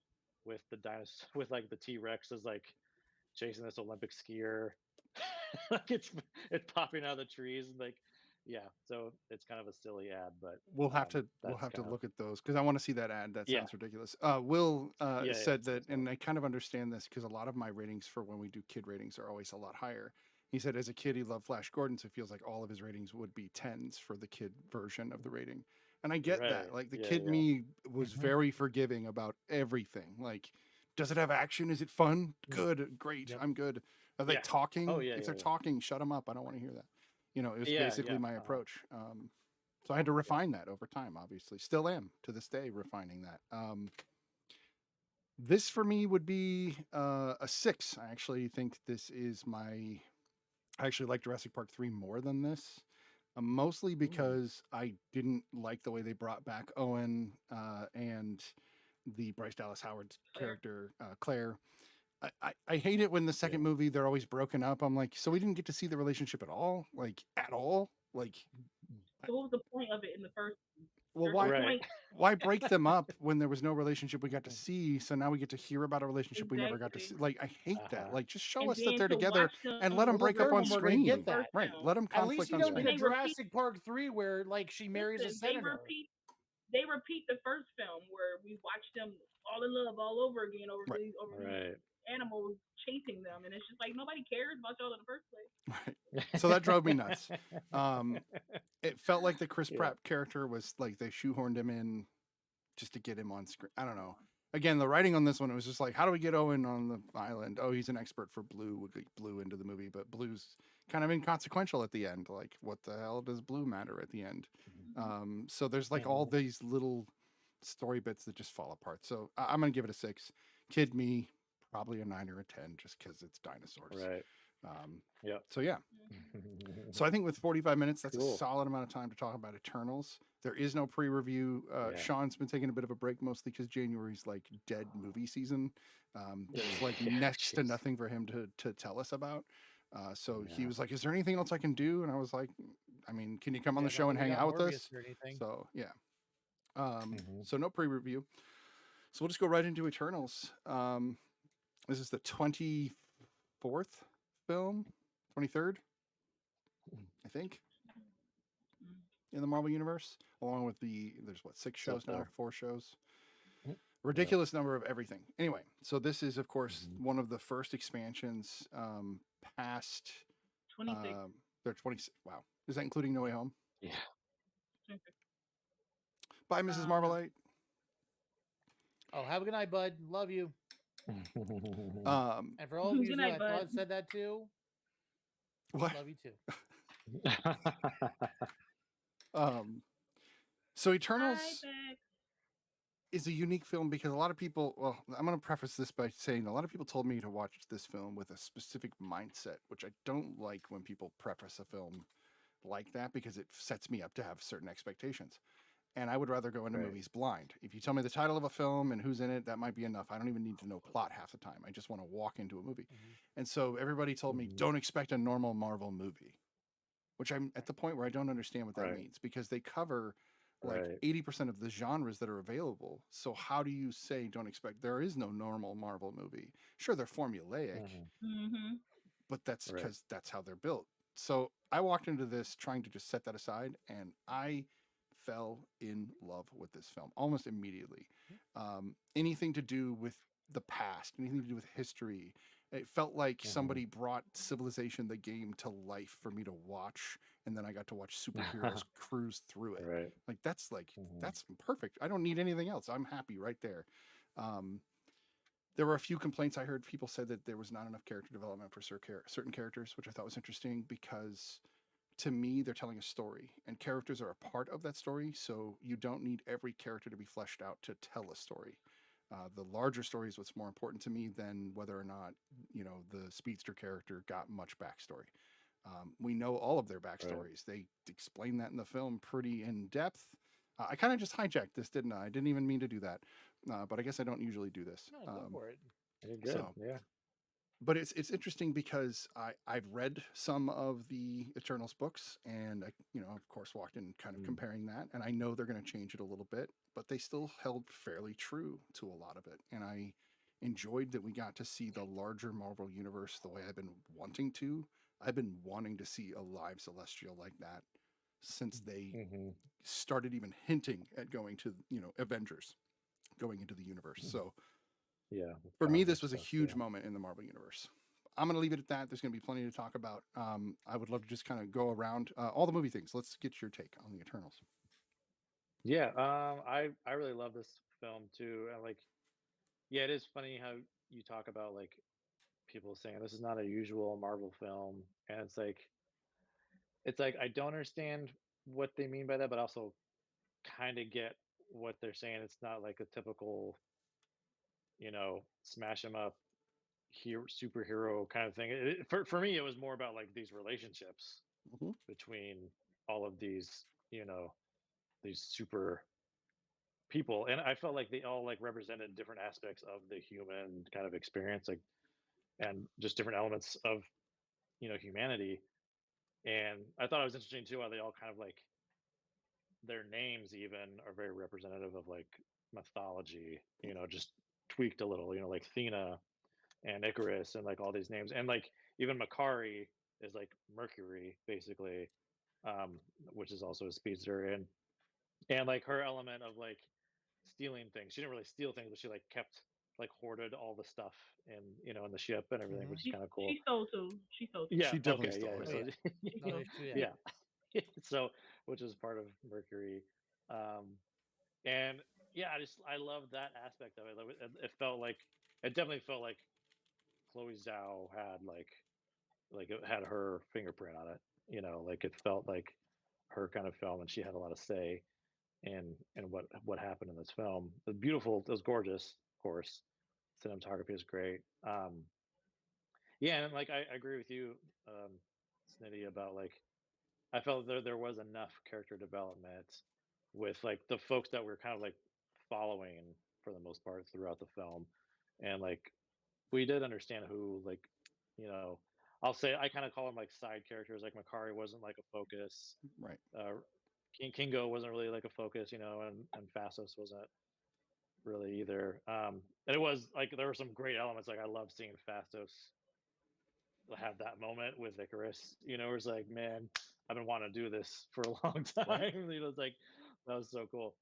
with the dinosaur with like the T-Rex is like chasing this Olympic skier. Like it's popping out of the trees and like yeah. So it's kind of a silly ad, but We'll that's have to kind of look at those because I want to see that ad. That yeah sounds ridiculous. Will yeah said so, that, and I kind of understand this because a lot of my ratings for when we do kid ratings are always a lot higher. He said as a kid he loved Flash Gordon, so it feels like all of his ratings would be tens for the kid version of the rating. And I get that. right Like the yeah kid yeah me was Hmm. very forgiving about everything. Like, does it have action? Is it fun? Good, great. Yep. I'm good. Are they yeah oh talking? yeah If yeah they're talking, shut them up. I don't want to hear that. It was yeah basically yeah my uh-huh. approach. So I had to Yeah. refine that over time, obviously. Still am to this day refining that. This for me would be a 6. I actually think this is my. I actually like Jurassic Park 3 more than this. Mostly Mm, because I didn't like the way they brought back Owen and the Bryce Dallas Howard Claire. character, Claire. I hate it when the yeah second movie they're always broken up. I'm like, so we didn't get to see the relationship at all? Like, at all? Like, So what was the point of it in the first one? well, There's no why right point. why break them up when there was no relationship we got to see? So now we get to hear about a relationship we never got to see. Exactly. Like, I hate that. uh-huh Like, just show And us that then they're to together watch them and let them Well, the break up third on one we're gonna repeat the get screen. that. first Right. film. Let them At least conflict you on don't And get screen. they repeat Jurassic Park 3 where like she marries a listen, senator. they repeat the first film where we watch them all in love all over again Right. over these right animals chasing them, and it's just like nobody cares about y'all in the first place. Right. So that drove me nuts. Um, it felt like the Chris yeah Pratt character was like they shoehorned him in just to get him on screen. I don't know. Again, the writing on this one, it was just like, how do we get Owen on the island? Oh, he's an expert for blue. We get blue into the movie, but blue's kind of inconsequential at the end. Like, what the hell does blue matter at the end? So there's like all Mhm. these little story bits that just fall apart. So I'm gonna give it a 6. Kid me, probably a 9 or a 10, just because it's dinosaurs. right Um, yep so yeah, Mm-hmm. so I think with 45 minutes, that's a cool solid amount of time to talk about Eternals. There is no pre-review. yeah Sean's been taking a bit of a break, mostly because January's like dead movie season. There's like yeah next to jeez nothing for him to tell us about. So he yeah was like, "Is there anything else I can do?" And I was like, "I mean, can you come on Yeah, the not show that and we hang got out with us?" Morbius or anything. So yeah. hmm So no pre-review. So we'll just go right into Eternals. This is the 24th film, 23rd, I think, in the Marvel universe, along with there's what, 6 it's up shows now, there 4 shows, yeah ridiculous number of everything. Anyway, so this is of course hmm one of the first expansions past 26. their 26. Wow, is that including No Way Home? yeah 26. Bye, Mrs. No. Marmalade. Oh, have a good night, bud. Love you. Um, And for all of you Good who night, I bud. thought said that too, what? love you too. Um, so Hi, Eternals Bex. is a unique film because a lot of people, well, I'm going to preface this by saying a lot of people told me to watch this film with a specific mindset, which I don't like when people preface a film like that because it sets me up to have certain expectations. And I would rather go into right movies blind. If you tell me the title of a film and who's in it, that might be enough. I don't even need to know plot half the time. I just want to walk into a movie. Mhm. And so everybody told me, hmm don't expect a normal Marvel movie, which I'm at the point where I don't understand what that right means because they cover like right 80% of the genres that are available. So how do you say don't expect? There is no normal Marvel movie. Sure, they're formulaic, hmm Mm-hmm. but that's right because that's how they're built. So I walked into this trying to just set that aside, and I fell in love with this film almost immediately. Anything to do with the past, anything to do with history, it felt like hmm somebody brought Civilization the game to life for me to watch, and then I got to watch superheroes cruise through it. right Like hmm that's perfect. I don't need anything else. I'm happy right there. Um, there were a few complaints I heard. People said that there was not enough character development for certain characters, which I thought was interesting because to me, they're telling a story, and characters are a part of that story. So you don't need every character to be fleshed out to tell a story. The larger story is what's more important to me than whether or not the speedster character got much backstory. We know all of their right backstories. They explain that in the film pretty in depth. I kind of just hijacked this, didn't I? I didn't even mean to do that. but I guess I don't usually do this. No, go for it. You're good. So, Yeah. but it's interesting because I've read some of the Eternals books, and I, of course, walked in kind of Mm. comparing that, and I know they're going to change it a little bit, but they still held fairly true to a lot of it, and I enjoyed that we got to see the larger Marvel universe the way I've been wanting to. I've been wanting to see a live Celestial like that since they Mm-hmm. started even hinting at going to Avengers, going into the universe. So Yeah. for me, Comic this was a stuff, huge yeah. moment in the Marvel universe. I'm going to leave it at that. There's going to be plenty to talk about. I would love to just kind of go around all the movie things. Let's get your take on the Eternals. Yeah. I really love this film too, and like, yeah, it is funny how you talk about like people saying this is not a usual Marvel film, and it's like I don't understand what they mean by that, but also kind of get what they're saying. It's not like a typical, smash 'em up hero superhero kind of thing. For me, it was more about like these relationships Mm-hmm. between all of these super people, and I felt like they all like represented different aspects of the human kind of experience, like, and just different elements of humanity. And I thought it was interesting too how they all kind of like their names even are very representative of like mythology, just tweaked a little, like Thena and Icarus and like all these names. And like even Makari is like Mercury basically, um, which is also a speedster. And like her element of like stealing things. She didn't really steal things, but she like kept like hoarded all the stuff in the ship and everything, which is Mm-hmm. kind of cool. She stole too. She stole too. Yeah. She definitely Okay. Yeah. stole Oh it. So yeah, She no, stole. there's two. Yeah, yeah. So which is part of Mercury. Um, and yeah, I love that aspect of it. Like, it felt like it definitely felt like Chloe Zhao had like it had her fingerprint on it. Like it felt like her kind of film, and she had a lot of say in what happened in this film. It was beautiful. It was gorgeous. Of course, cinematography is great. Yeah, and like I agree with you, um, Snitty, about like I felt there was enough character development with like the folks that we're kind of like following for the most part throughout the film, and like we did understand who like you know I'll say I kind of call them like side characters. Like Makari wasn't like a focus. Right. Kingo wasn't really like a focus, and Fastos wasn't really either. And it was like there were some great elements. Like I love seeing Fastos have that moment with Icarus. Where it's like, man, I've been wanting to do this for a long time. Right. It's like that was so cool.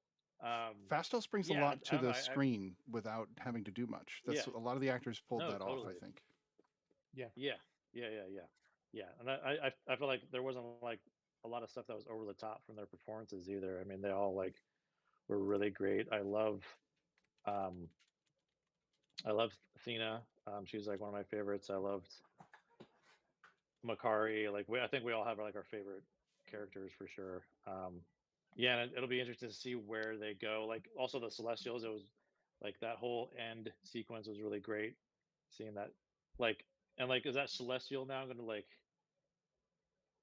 Fastos brings a Yeah, lot I to don't know. the screen without having to do much. Yeah, That's a lot of the actors pulled no, that off, I totally. think. yeah. Yeah, yeah. And I feel like there wasn't like a lot of stuff that was over the top from their performances either. I mean, they all like were really great. Um, I love Athena. She's like one of my favorites. I loved Makari. Like I think we all have like our favorite characters for sure. Yeah, and it'll be interesting to see where they go. Like also the Celestials. It was like that whole end sequence was really great. Seeing that, like, and like, is that Celestial now going to like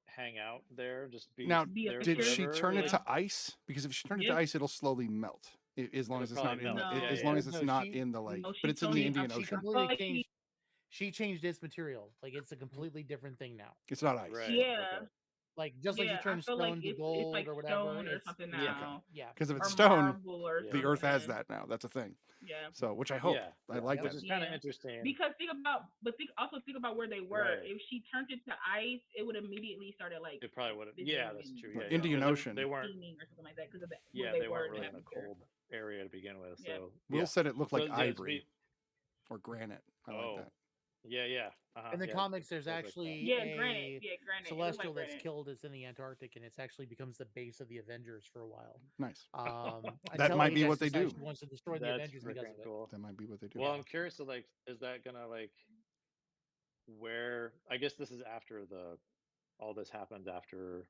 hang out there, just be Now, Be a there did fixture. she forever? turn it Like Yeah. to ice? Because if she turned it to Yeah. ice, it'll slowly melt. As long it'll as it's probably not in melt. the, Yeah, as No, long yeah. as it's no, not in the like, Oh, but she it's in told the me. Indian she Ocean. completely Like changed. She changed its material. Like it's a completely different thing now. It's not ice. Right. Yeah. Okay. Like just like you Yeah. I turn feel like stone to it's like gold or whatever. stone or It's something yeah, Okay. now, yeah, Because if or it's stone, marble or the Yeah. Earth has something. that now. That's a thing. Yeah. So, which I hope. Yeah. I Yeah. like Which that. is kind of Yeah. interesting. Because also think about where they were. Right. If she turned it to ice, it would immediately started like It probably would have. Yeah, fizzing that's and true. Right. Yeah, Indian because Ocean. they weren't. steaming or something like that because of where Yeah, they they were weren't in the really in a atmosphere. cold area to begin with. Yeah. So Will yeah. said it looked So like yeah, just ivory or granite. I like Oh, that. yeah. in the Yeah, comics, it there's was like that. actually Yeah, granite. a Yeah, granite. It looked celestial like that's granite. killed. It's in the Antarctic, and it's actually becomes the base of the Avengers for a while. Nice. That Until might be Ajax what they decides do. she wants to destroy the That's Avengers because freaking of it. cool. That might be what they do. Well, Yeah. I'm curious to like, is that gonna like where? I guess this is after the all this happened after.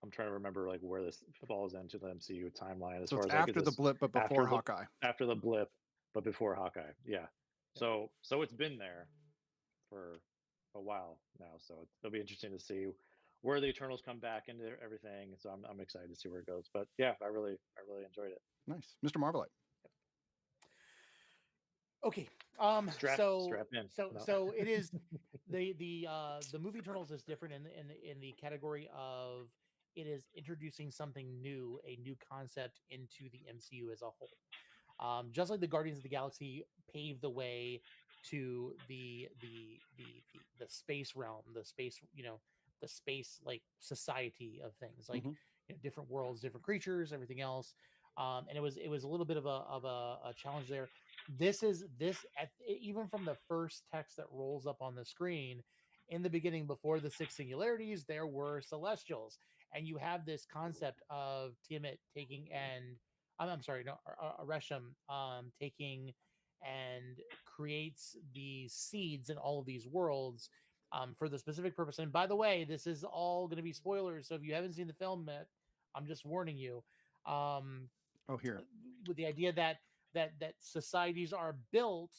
I'm trying to remember like where this falls into the MCU timeline as So far it's as like is after the this blip, but after before the Hawkeye. after the blip, but before Hawkeye. Yeah. Yeah. So it's been there for a while now. So it'll be interesting to see where the Eternals come back into everything. So I'm excited to see where it goes. But yeah, I really enjoyed it. Nice, Mr. Marvelite. Okay. Strap in. No. So it is the movie Eternals is different in the category of it is introducing something new, a new concept into the MCU as a whole. Just like the Guardians of the Galaxy paved the way to the space realm, the space, the space like society of things, like Hmm. different worlds, different creatures, everything else. And it was a little bit of a challenge there. Even from the first text that rolls up on the screen in the beginning, before the six singularities, there were celestials, and you have this concept of Tiamat taking and I'm sorry, no, Aresham taking and creates these seeds in all of these worlds for the specific purpose. And by the way, this is all going to be spoilers. So if you haven't seen the film yet, I'm just warning you. Um, Oh, here. with the idea that societies are built,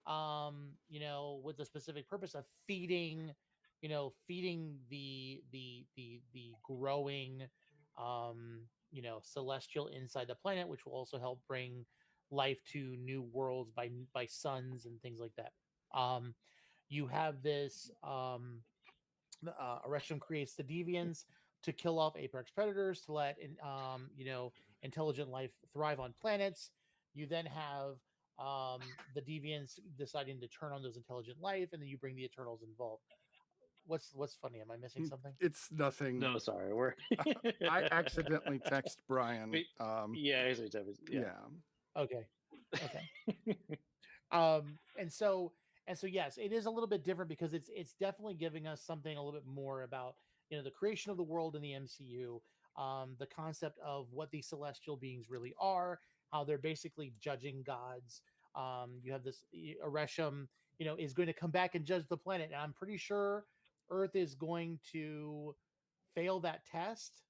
with the specific purpose of feeding the growing celestial inside the planet, which will also help bring life to new worlds by suns and things like that. um you have this Aresham creates the deviants to kill off apex predators to let intelligent life thrive on planets. You then have the deviants deciding to turn on those intelligent life, and then you bring the Eternals involved. What's funny? Am I missing something? It's nothing. No, sorry. We're I accidentally text Brian. Wait, yeah, yeah. Yeah. Okay, okay. And so yes, it is a little bit different because it's definitely giving us something a little bit more about the creation of the world in the MCU, the concept of what these celestial beings really are, how they're basically judging gods. You have this Aresham, is going to come back and judge the planet, and I'm pretty sure Earth is going to fail that test.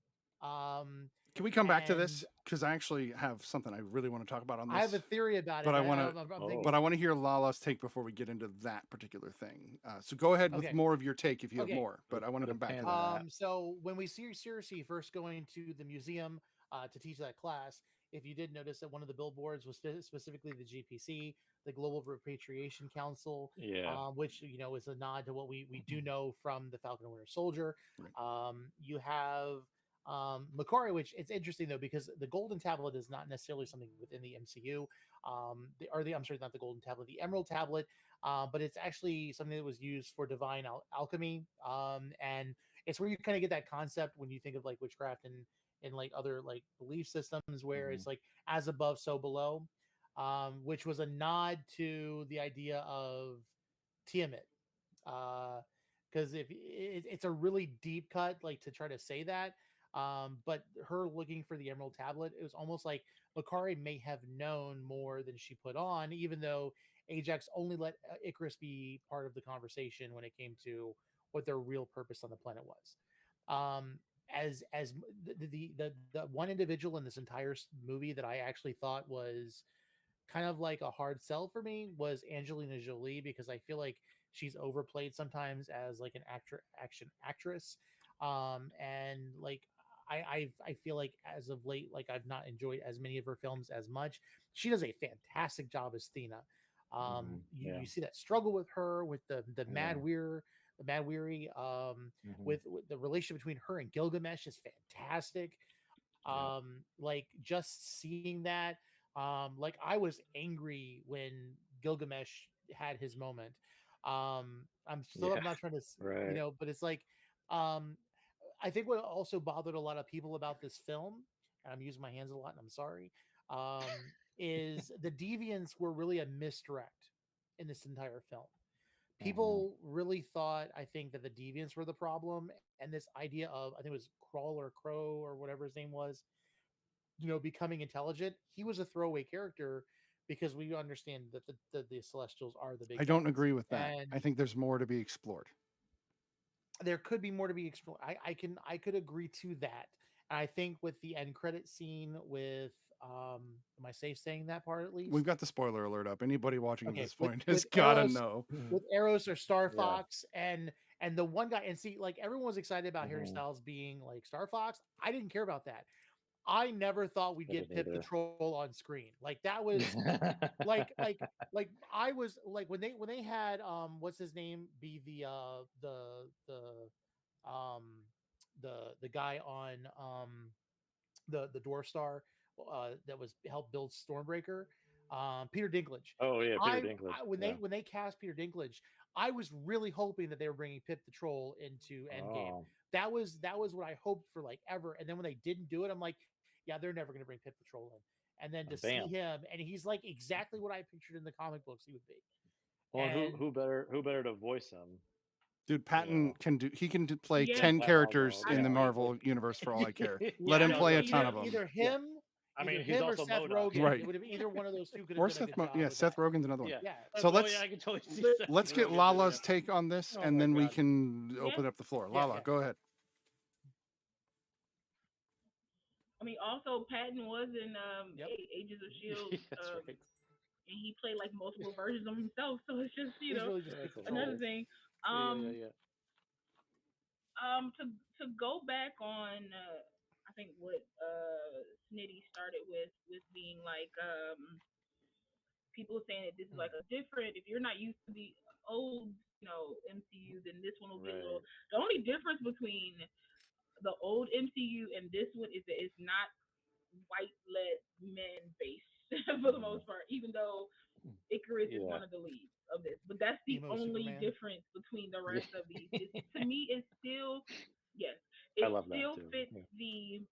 Um, Can we come back to and this? Because I actually have something I really want to talk about on I have a this. theory about But it. I want to. I'm Oh. But thinking. I want to hear Lala's take before we get into that particular thing. So go ahead with Okay. more of your take if you have Okay. more. But I want to Put a come back to pin in that. that. So when we see Circe first going to the museum to teach that class, if you did notice that one of the billboards was specifically the GPC, the Global Repatriation Council, Yeah. which is a nod to what we do know from the Falcon and Winter Soldier. Right. You have Makari, which it's interesting though because the Golden Tablet is not necessarily something within the MCU. I'm sorry, not the Golden Tablet, the Emerald Tablet, but it's actually something that was used for divine alchemy, and it's where you kind of get that concept when you think of like witchcraft and like other like belief systems where Mhm. it's like as above so below, which was a nod to the idea of Tiamat, because it's a really deep cut like to try to say that, but her looking for the Emerald Tablet, it was almost like Makari may have known more than she put on, even though Ajax only let Icarus be part of the conversation when it came to what their real purpose on the planet was. Um, as the one individual in this entire movie that I actually thought was kind of like a hard sell for me was Angelina Jolie, because I feel like she's overplayed sometimes as like an action actress. And like I feel like as of late, like I've not enjoyed as many of her films as much. She does a fantastic job as Thena. You Yeah. see that struggle with her with the Yeah. Mad Weary, Hmm. with the relationship between her and Gilgamesh is fantastic. Yeah. Like just seeing that, like I was angry when Gilgamesh had his moment. I'm Yeah. not trying to Right. but it's like, um I think what also bothered a lot of people about this film, and I'm using my hands a lot and I'm sorry, is the deviants were really a misdirect in this entire film. Hmm. People really thought, I think, that the deviants were the problem, and this idea of, I think it was Crawl or Crow or whatever his name was, becoming intelligent. He was a throwaway character because we understand that the Celestials are the I big don't bads, agree with that. and I think there's more to be explored. there could be more to be explored. I could agree to that. And I think with the end credit scene with am I safe saying that part at We've least? got the spoiler alert up. Anybody watching at Okay, this point has with gotta Eros, know. or Star Yeah. Fox, and the one guy, and see, like everyone was excited about Harry Hmm. Styles being like Star Fox. I didn't care about that. I never thought we'd I get didn't Pip the either. Troll on screen. Like that was like I was like when they had what's his name be um the guy on the Dwarf Star that was helped build Stormbreaker, Peter Dinklage. Oh yeah, Peter Dinklage. Yeah. When they cast Peter Dinklage, I was really hoping that they were bringing Pip the Troll into Endgame. Oh, That was what I hoped for like ever. And then when they didn't do it, I'm like, yeah, they're never going to bring Pip the Troll in. And then to see bam. him, and he's like exactly what I pictured in the comic books he would be. Well, and And who better to voice him? Dude, You Patton know, play Yeah, 10 Patton characters Oswalt. in I, the Yeah, Marvel universe for all I care. Let yeah. him No, play a that's ton yeah. of true. them. either Yeah. him, I mean, either he's him or also Seth Modoc. Rogen. Right. It would have either one of those two could have Or done a Seth good Mo- job yeah, with Seth that. Rogen's another one. Yeah. Yeah. So Oh yeah, let's I can totally see But Seth let's get Rogen. Lala's Yeah. take on this Oh and my then we god. can yeah, open up the floor. Yeah, Lala, yeah. go ahead. I mean, also Patton was in Yep. Ages of Shield, That's right. and he played like multiple versions of himself. So it's just He's really just Pip That's the another Troll. hilarious. thing. Yeah. Um, to go back on, I think what Snitty started with being like people saying that this is like a different. If you're not used to the old, MCU, then this one will be a little. Right. The only difference between the old MCU and this one is that it's not white led men based for the Mhm. most part, even though Icarus is Yeah. one of the leads of this. But that's the Emo only Superman. difference between the Yeah. rest of these. It's, to me, it's still yes, I it love that still too. fits Yeah. the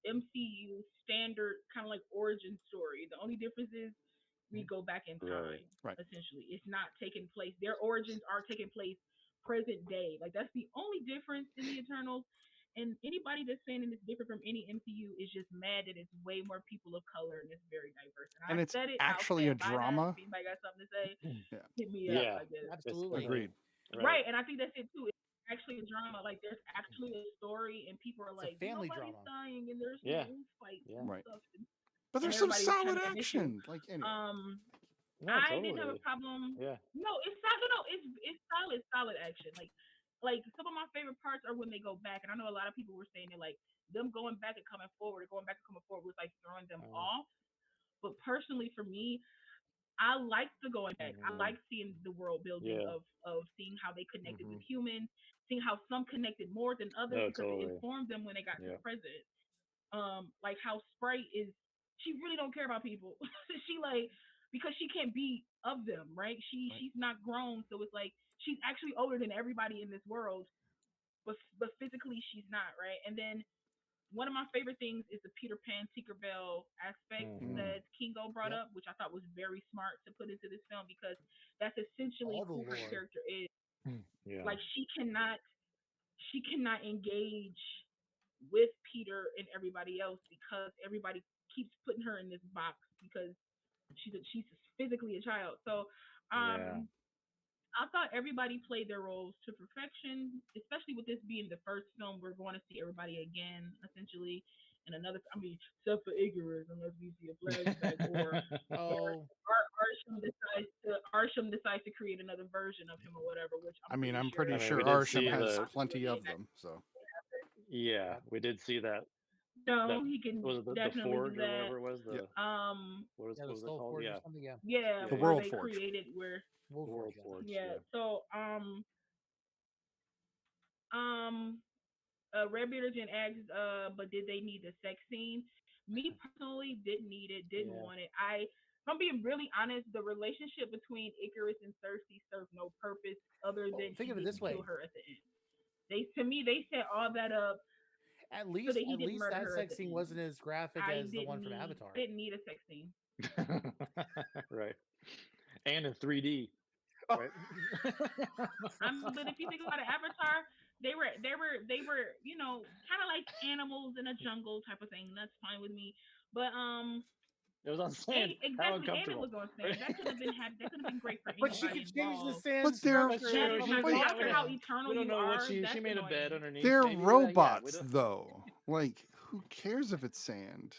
MCU standard kind of like origin story. The only difference is we go back in Right. time. Right. Essentially, it's not taking place. Their origins are taking place present day. Like that's the only difference in the Eternals. And anybody that's saying it's different from any MCU is just mad that it's way more people of color and it's very diverse. And And I it's said it. I'll actually a stand by that. drama. If anybody got something to say, Yeah. hit me up. Yeah. I guess. It's Absolutely. Agreed. Right. And I think that's it too. It's actually a drama. Like there's actually a story, and people are It's a like, family nobody's drama. dying, and there's Yeah. no fights Yeah. and Right. stuff, But and there's some everybody's solid trying to get an issue. action. Like anyway. No, I didn't have a totally. problem. Yeah. No, it's solid. No, it's solid action. Like some of my favorite parts are when they go back, and I know a lot of people were saying that like them going back and coming forward, or going back and coming forward was like throwing them off. But personally, for me, I like the going back. I Mhm. like seeing the world building Yeah. of seeing how they connected with Mhm. humans, seeing how some connected more than others No, because it totally. informed them when they got to Yeah. the present. Like how Sprite is, she really don't care about people. She like because she can't be of them, right? Right. She's not grown, so it's like she's actually older than everybody in this world, but physically she's not, right? And then one of my favorite things is the Peter Pan Tinkerbell aspect Mhm. that Kingo brought Yep. up, which I thought was very smart to put into this film because that's essentially All the who her lore. character is. Yeah. Like she cannot engage with Peter and everybody else because everybody keeps putting her in this box because she's physically a child. So Yeah. I thought everybody played their roles to perfection, especially with this being the first film we're going to see everybody again, essentially. And another, I mean, except for Icarus, unless we see a flashback, or Oh, Arsham decides to create another version of him or whatever, which I mean, I'm sure pretty I mean, sure we did Arsham see has the plenty of that. them. So yeah, Yep. we did see that No, he can was it the definitely do Forge or that. whatever it was yeah, the Um, yeah, the what was it Soul called? Forge or Yeah. something. Yeah, yeah, the Yeah. where World they Forge. created where Wolf The Forge. World Yeah. Forge. yeah. Yeah. So um Redbeard Jen asked, but did they need the sex scene? Me personally didn't need it, didn't Yeah. want it. If I'm being really honest, the relationship between Icarus and Cersei served no purpose other Well, than think he of it didn't this kill way. her at the end. To me, they set all that up so that he At didn't least murder that her at sex the scene end. wasn't as graphic I as the one from Avatar. didn't need a sex scene. Right. And in 3D. Oh. Right. But if you think about it, Avatar, they were kind of like animals in a jungle type of thing. That's fine with me. But It was on sand. How exactly, and it uncomfortable. was on sand. That could have been great for But she anybody could change the involved. sand But they're That's structure true. That's She, fine. But yeah, after how eternal we don't you know what are, she that's made a bed annoying. underneath. They're Maybe yeah, we robots don't. though. Like who cares if it's sand?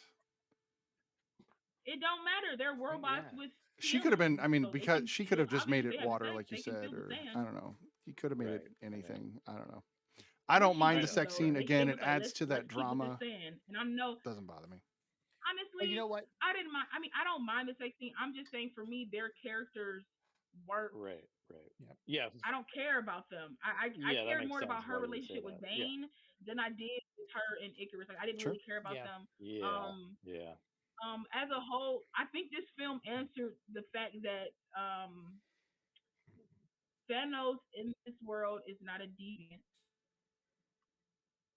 It don't matter. They're robots Yeah. with She could have been. feelings, I mean, so they because can she could have just made obviously it they have water, sex. like you They can said, feel the or I sand. don't know. He could have made Right. it I know. anything. I don't know. I But don't she mind I the didn't know. sex though. scene They again. was It like, adds to let's that keep it the drama. sand. And I know Doesn't bother me. And you honestly, know what? I didn't mind. I mean, I don't mind the sex scene. I'm just saying, for me, their characters weren't. Right, right. Yeah. Yeah, I don't care about them. I yeah, that cared makes more sense about her why you would say relationship with that. Yeah, Dane than I did with her and Icarus. Like I didn't Sure. really care about Yeah. them. yeah, Um, yeah. as a whole, I think this film answered the fact that Thanos in this world is not a deviant.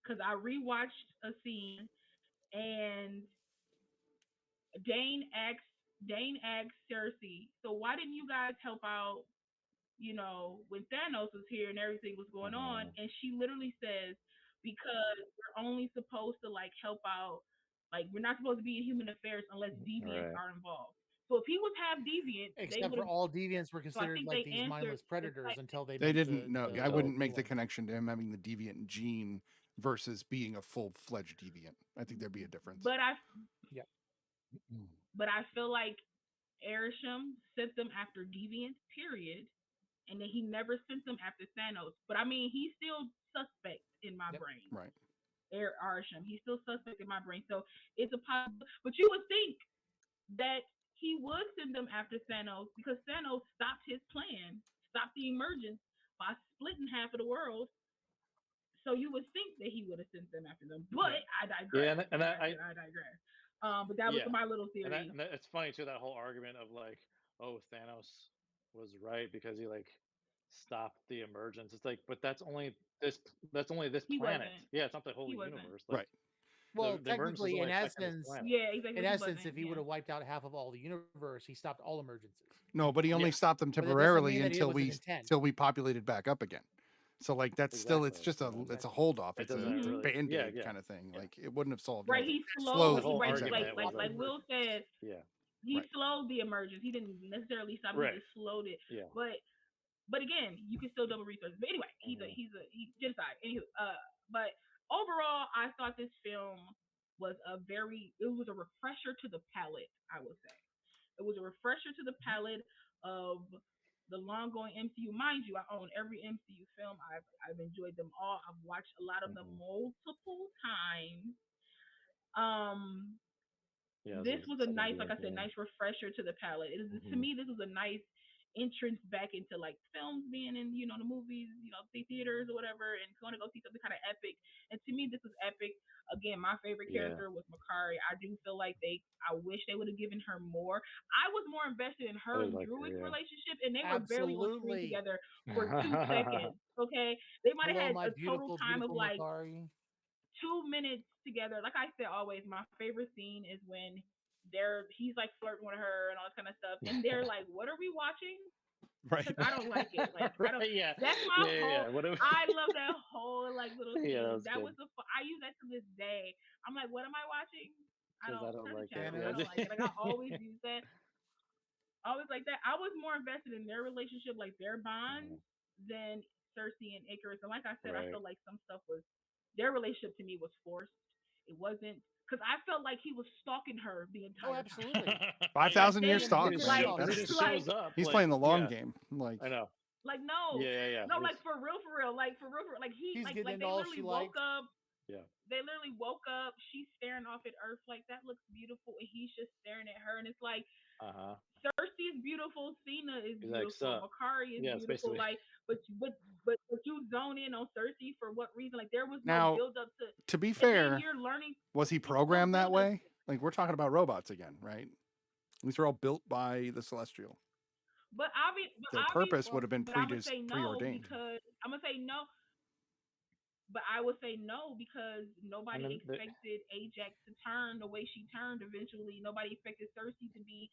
Because I rewatched a scene and Dane asks Dane asks Cersei, so why didn't you guys help out? When Thanos was here and everything was going on, Hmm. and she literally says, because we're only supposed to like help out, like we're not supposed to be in human affairs unless deviants Right. are involved. So if he was half deviant, they Except would for have. all deviants were So I considered think like they these answered. mindless It's predators like until they They met didn't know. I So wouldn't the make the villain. connection to him having the deviant gene versus being a full-fledged deviant. I think there'd be a difference. but I Yeah. but I feel like Erisham sent them after deviants, period, and then he never sent them after Thanos. But I mean, he's still suspect in my Yep. brain. Right. Arsham. He's still suspect in my brain. So it's a possible. But you would think that he would send them after Thanos because Thanos stopped his plan, stopped the emergence by splitting half of the world. So you would think that he would have sent them after them. But Yeah. I yeah, digress. and Like I I said, I digress. But that was yeah, my little and theory. it's funny too, that whole argument of like, oh, Thanos was right because he like stopped the emergence. It's like, but this that's only this He planet. wasn't. Yeah, it's not the whole He wasn't. universe. Like Right. Well, the emergence is technically, only affecting this planet. Yeah, exactly. in He essence, wasn't. if he would Yeah. have wiped out half of all the universe, he stopped all emergences. No, but he only Yeah, stopped them But that doesn't temporarily mean that it until was an we intent. till we populated back up again. So like that's still it's exactly. just a it's a Exactly. hold off. It It's doesn't a hmm really. Yeah, band-aid yeah, kind of thing. yeah. Like it wouldn't have solved Right. anything. He The slowed. Slowed whole Right. exactly. argument was Like like, Will said, yeah, he Right. slowed the emergence. He didn't necessarily stop. He right, just slowed it. yeah, But again, you can still double research. But anyway, hmm he genocide. Anywho, but overall, I thought this film was it was a refresher to the palate. I would say it was a refresher to the palate of the long going MCU. Mind you, I own every MCU film. I've enjoyed them all. I've watched a lot of them hmm multiple times. Um, yeah. This this is was a second nice, like viewing I for said, me. nice refresher to the palate. To Hmm. me, this was a nice entrance back into like films being in, the movies, the theaters or whatever, and going to go see something kind of epic. And to me, this was epic. Again, my favorite Yeah, character was Makari. I do feel like I wish they would have given her more. I was more invested in I her did and like Druid's her. relationship, and they were barely on screen Absolutely. together for two Yeah. seconds. Okay, they might Hello, have had my a total beautiful, time of beautiful like Makari. 2 minutes together. Like I said, always my favorite scene is when he's like flirting with her and all this kind of stuff, and they're like, "What are we watching?" Right. Because I don't like it. Like I don't. Right, yeah, That's my yeah, yeah, whole. yeah. What do I love that whole like little yeah, that scene. was That good was I use that to this day. I'm like, what am I watching? I because I don't don't turn the like it. channel. I Yeah, Thanos. don't like it. Like I always use that. Always like that. I was more invested in their relationship, like their bond, mhm, than Cersei and Icarus. And like I said, I right. feel like some stuff was their relationship to me was forced. It wasn't because I felt like he was stalking her the Oh, entire time. absolutely. Five Yeah, Like thousand they year And you stalk, can man. like stalk because he That's her. just like shows up. he's Like, playing the long yeah, game. Like I know. like Yeah, no yeah, yeah. no He's like for real like for real like he He's getting like into they all she literally woke likes. up. yeah, They literally woke up. She's staring off at Earth like that looks beautiful, and he's just staring at her, and it's like uh huh. Cersei is beautiful, Cena is He's like, beautiful, sup? Makari is Yeah, it's beautiful. basically. Like, but you zone in on Cersei for what reason? Like, there was no now, build up to, to be and then fair, you're learning. was he It's no programmed that build up. way? Like we're talking about robots again, right? These are all built by the Celestial. Their purpose would have been But I'm gonna say no preordained. because I'm gonna say no. But I would say no because And nobody then expected Ajax to turn the way she turned. Eventually, nobody expected Cersei to be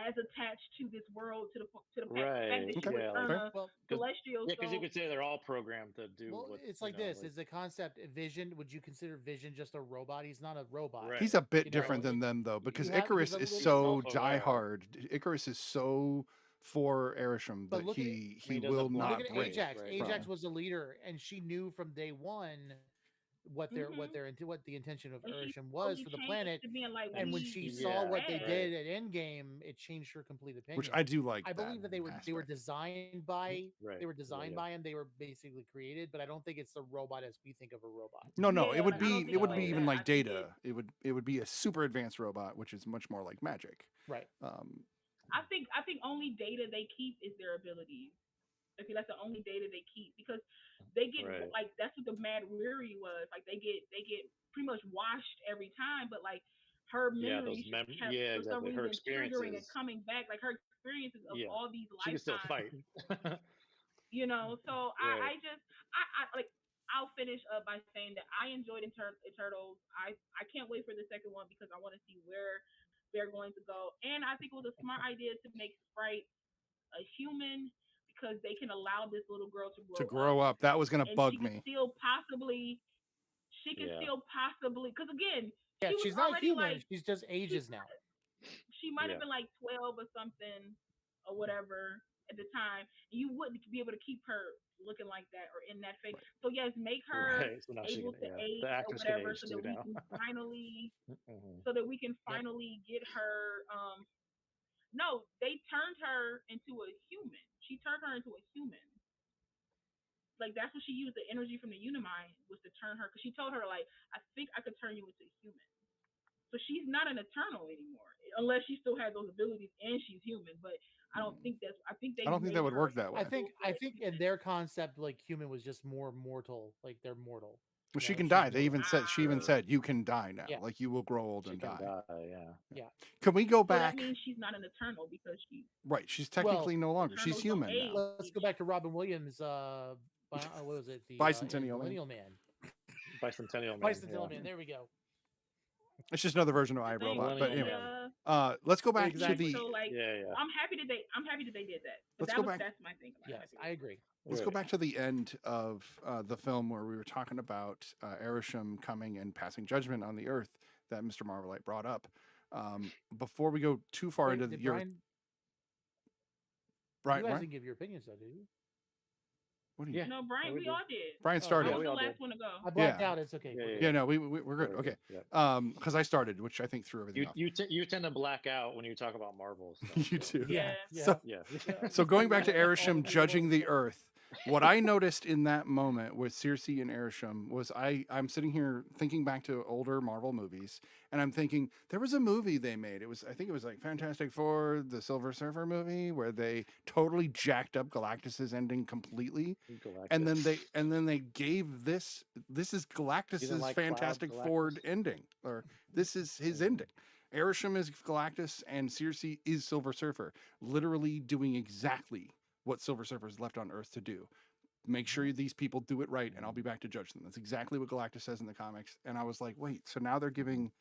as attached to this world to the fact right, that she Okay, would yeah, like turn fair. a Well, because celestial. yeah, because you So could say they're all programmed to do well, what it's like this: like is the concept Vision? Would you consider Vision just a robot? He's not a robot. right. He's a bit You different know, than them though, you because have he's Icarus a is little. He's so self-aware. diehard. Icarus is so for Erisham But that look at he I mean, he does will have But look blind not at break faith, Ajax. right? from. Ajax was a leader, and she knew from day one Mhm. what the intention of And she Erisham was slowly for the changed planet. to being like, And when we she saw Yeah, what they bad. right. did at Endgame, it changed her complete which I opinion. do like I that believe that they were aspect. designed by Right. Yeah, yeah. him. They were basically created, but I don't think it's the robot as we think of a robot. No, Yeah, like I don't think it it's would like be No. even that. I like think it. Data. It would be a super advanced robot, which is much more like magic. Right. Um, I think only data they keep is their abilities. Okay, that's the only data they keep because they get Right. like that's what the Mad Weary was. Like they get pretty much washed every time, but like her Yeah, memories those just kept yeah, for some exactly. Her reason triggering and experiences. coming back. Like her experiences of Yeah. all these She can still lifetimes, fight. So Right. I like I'll finish up by saying that I enjoyed Eternals. I can't wait for the second one because I want to see where they're going to go, and I think it was a smart idea to make Sprite a human because they can allow this little girl to to grow up grow up, that was gonna and bug me. she can still possibly because again Yeah, she was she's not already human. like She's just she ages now. she might have Yeah. been like 12 or something or whatever at the time. You wouldn't be able to keep her looking like that or in that face. Right. So yes, make her Right. So now she can, able to yeah. The age or actress can whatever age so that too we now. can finally Hmm. Yep. get her no, they turned her into a human. She turned her into a human. Like that's what she used the energy from the Unimind was to turn her because she told her like I think I could turn you into a human. So she's not an Eternal anymore unless she still has those abilities and she's human. But I don't Mm. think that's I think I they don't think that made would her work that way. full I fledged think in human. their concept, like human was just more mortal, like they're mortal. Well, You she know, can she's die. They mortal. even said she even Right. said you can die now. Yeah, Like you will grow old She and can die. die. Yeah. Yeah. yeah. Can we go So that back? means she's not an Eternal because she Right. She's Well, technically no longer. She's Eternals don't human now. age. let's go back to Robin Williams. What was it? The Bicentennial Man. Millennial Man, Bicentennial Man. Bicentennial Yeah. Man. There we go. It's just another version of The thing iRobot. with But Millennial anyway, Man. let's go back to Exactly. the. so like Yeah. Yeah. I'm happy that they did that. But Let's go back. that's my thing about Yes, it. I agree. Let's go Right. back to the end of the film where we were talking about Erisham coming and passing judgment on the Earth that Mr. Marvelite brought up. Before we go too far into Wait, did your Brian? You Brian, guys Brian, didn't give your opinions though, did you? what do you? Yeah. No, Yeah. Brian, We we did. all did. Brian Oh, I started Yeah. was it. We the all last did. one to go. I blacked Yeah, out. It's okay. Yeah. We're Yeah. good. yeah. No, we're good. We're Okay. good. Yeah. Because I started, which I think threw everything You off. you tend to black out when you talk about Marvel stuff. You So too. Yeah, Yeah. yeah, So yeah. yeah. so going back to All Erisham of you judging always the say. Earth, what I noticed in that moment with Circe and Erisham was I'm sitting here thinking back to older Marvel movies, and I'm thinking there was a movie they made. I think it was like Fantastic Four, the Silver Surfer movie, where they totally jacked up Galactus's ending completely, and then Galactus. they gave this is You didn't Galactus's like Cloud Fantastic Four Galactus? ending, or this is his Mm. ending. Erisham is Galactus, and Circe is Silver Surfer, literally doing exactly what Silver Surfer is left on Earth to do. Make sure these people do it right, and I'll be Mm. back to judge them. That's exactly what Galactus says in the comics. And I was like, wait, so now they're giving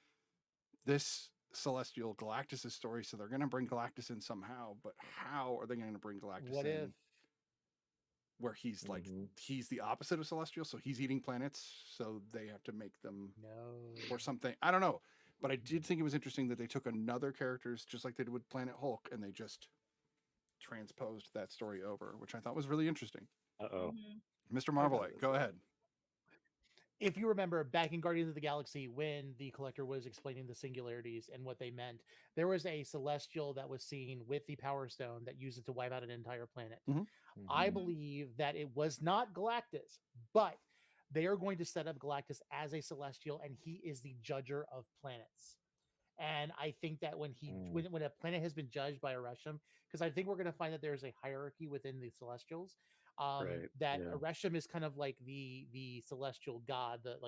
this celestial Galactus's story, so they're going to bring Galactus in somehow, but how are they going to bring Galactus What if? in where he's like, Mhm. he's the opposite of celestial, so he's eating planets, so they have to make them No. or something. I don't know. But I did think it was interesting that they took another characters, just like they did with Planet Hulk, and they just transposed that story over, which I thought was really interesting. Uh-oh. Mhm. Mr. I thought it Marvelite, was go ahead. If you remember back in Guardians of the Galaxy, when the Collector was explaining the singularities and what they meant, there was a celestial that was seen with the Power Stone that used it to wipe out an entire planet. Mhm. I Mhm. Mhm. believe that it was not Galactus, but they are going to set up Galactus as a celestial, and he is the judger of planets. And I think that Mm. when a planet has been judged by Ereshkigal, because I think we're going to find that there's a hierarchy within the Celestials. Right. That Yeah. Ereshkigal is kind of like the celestial god, the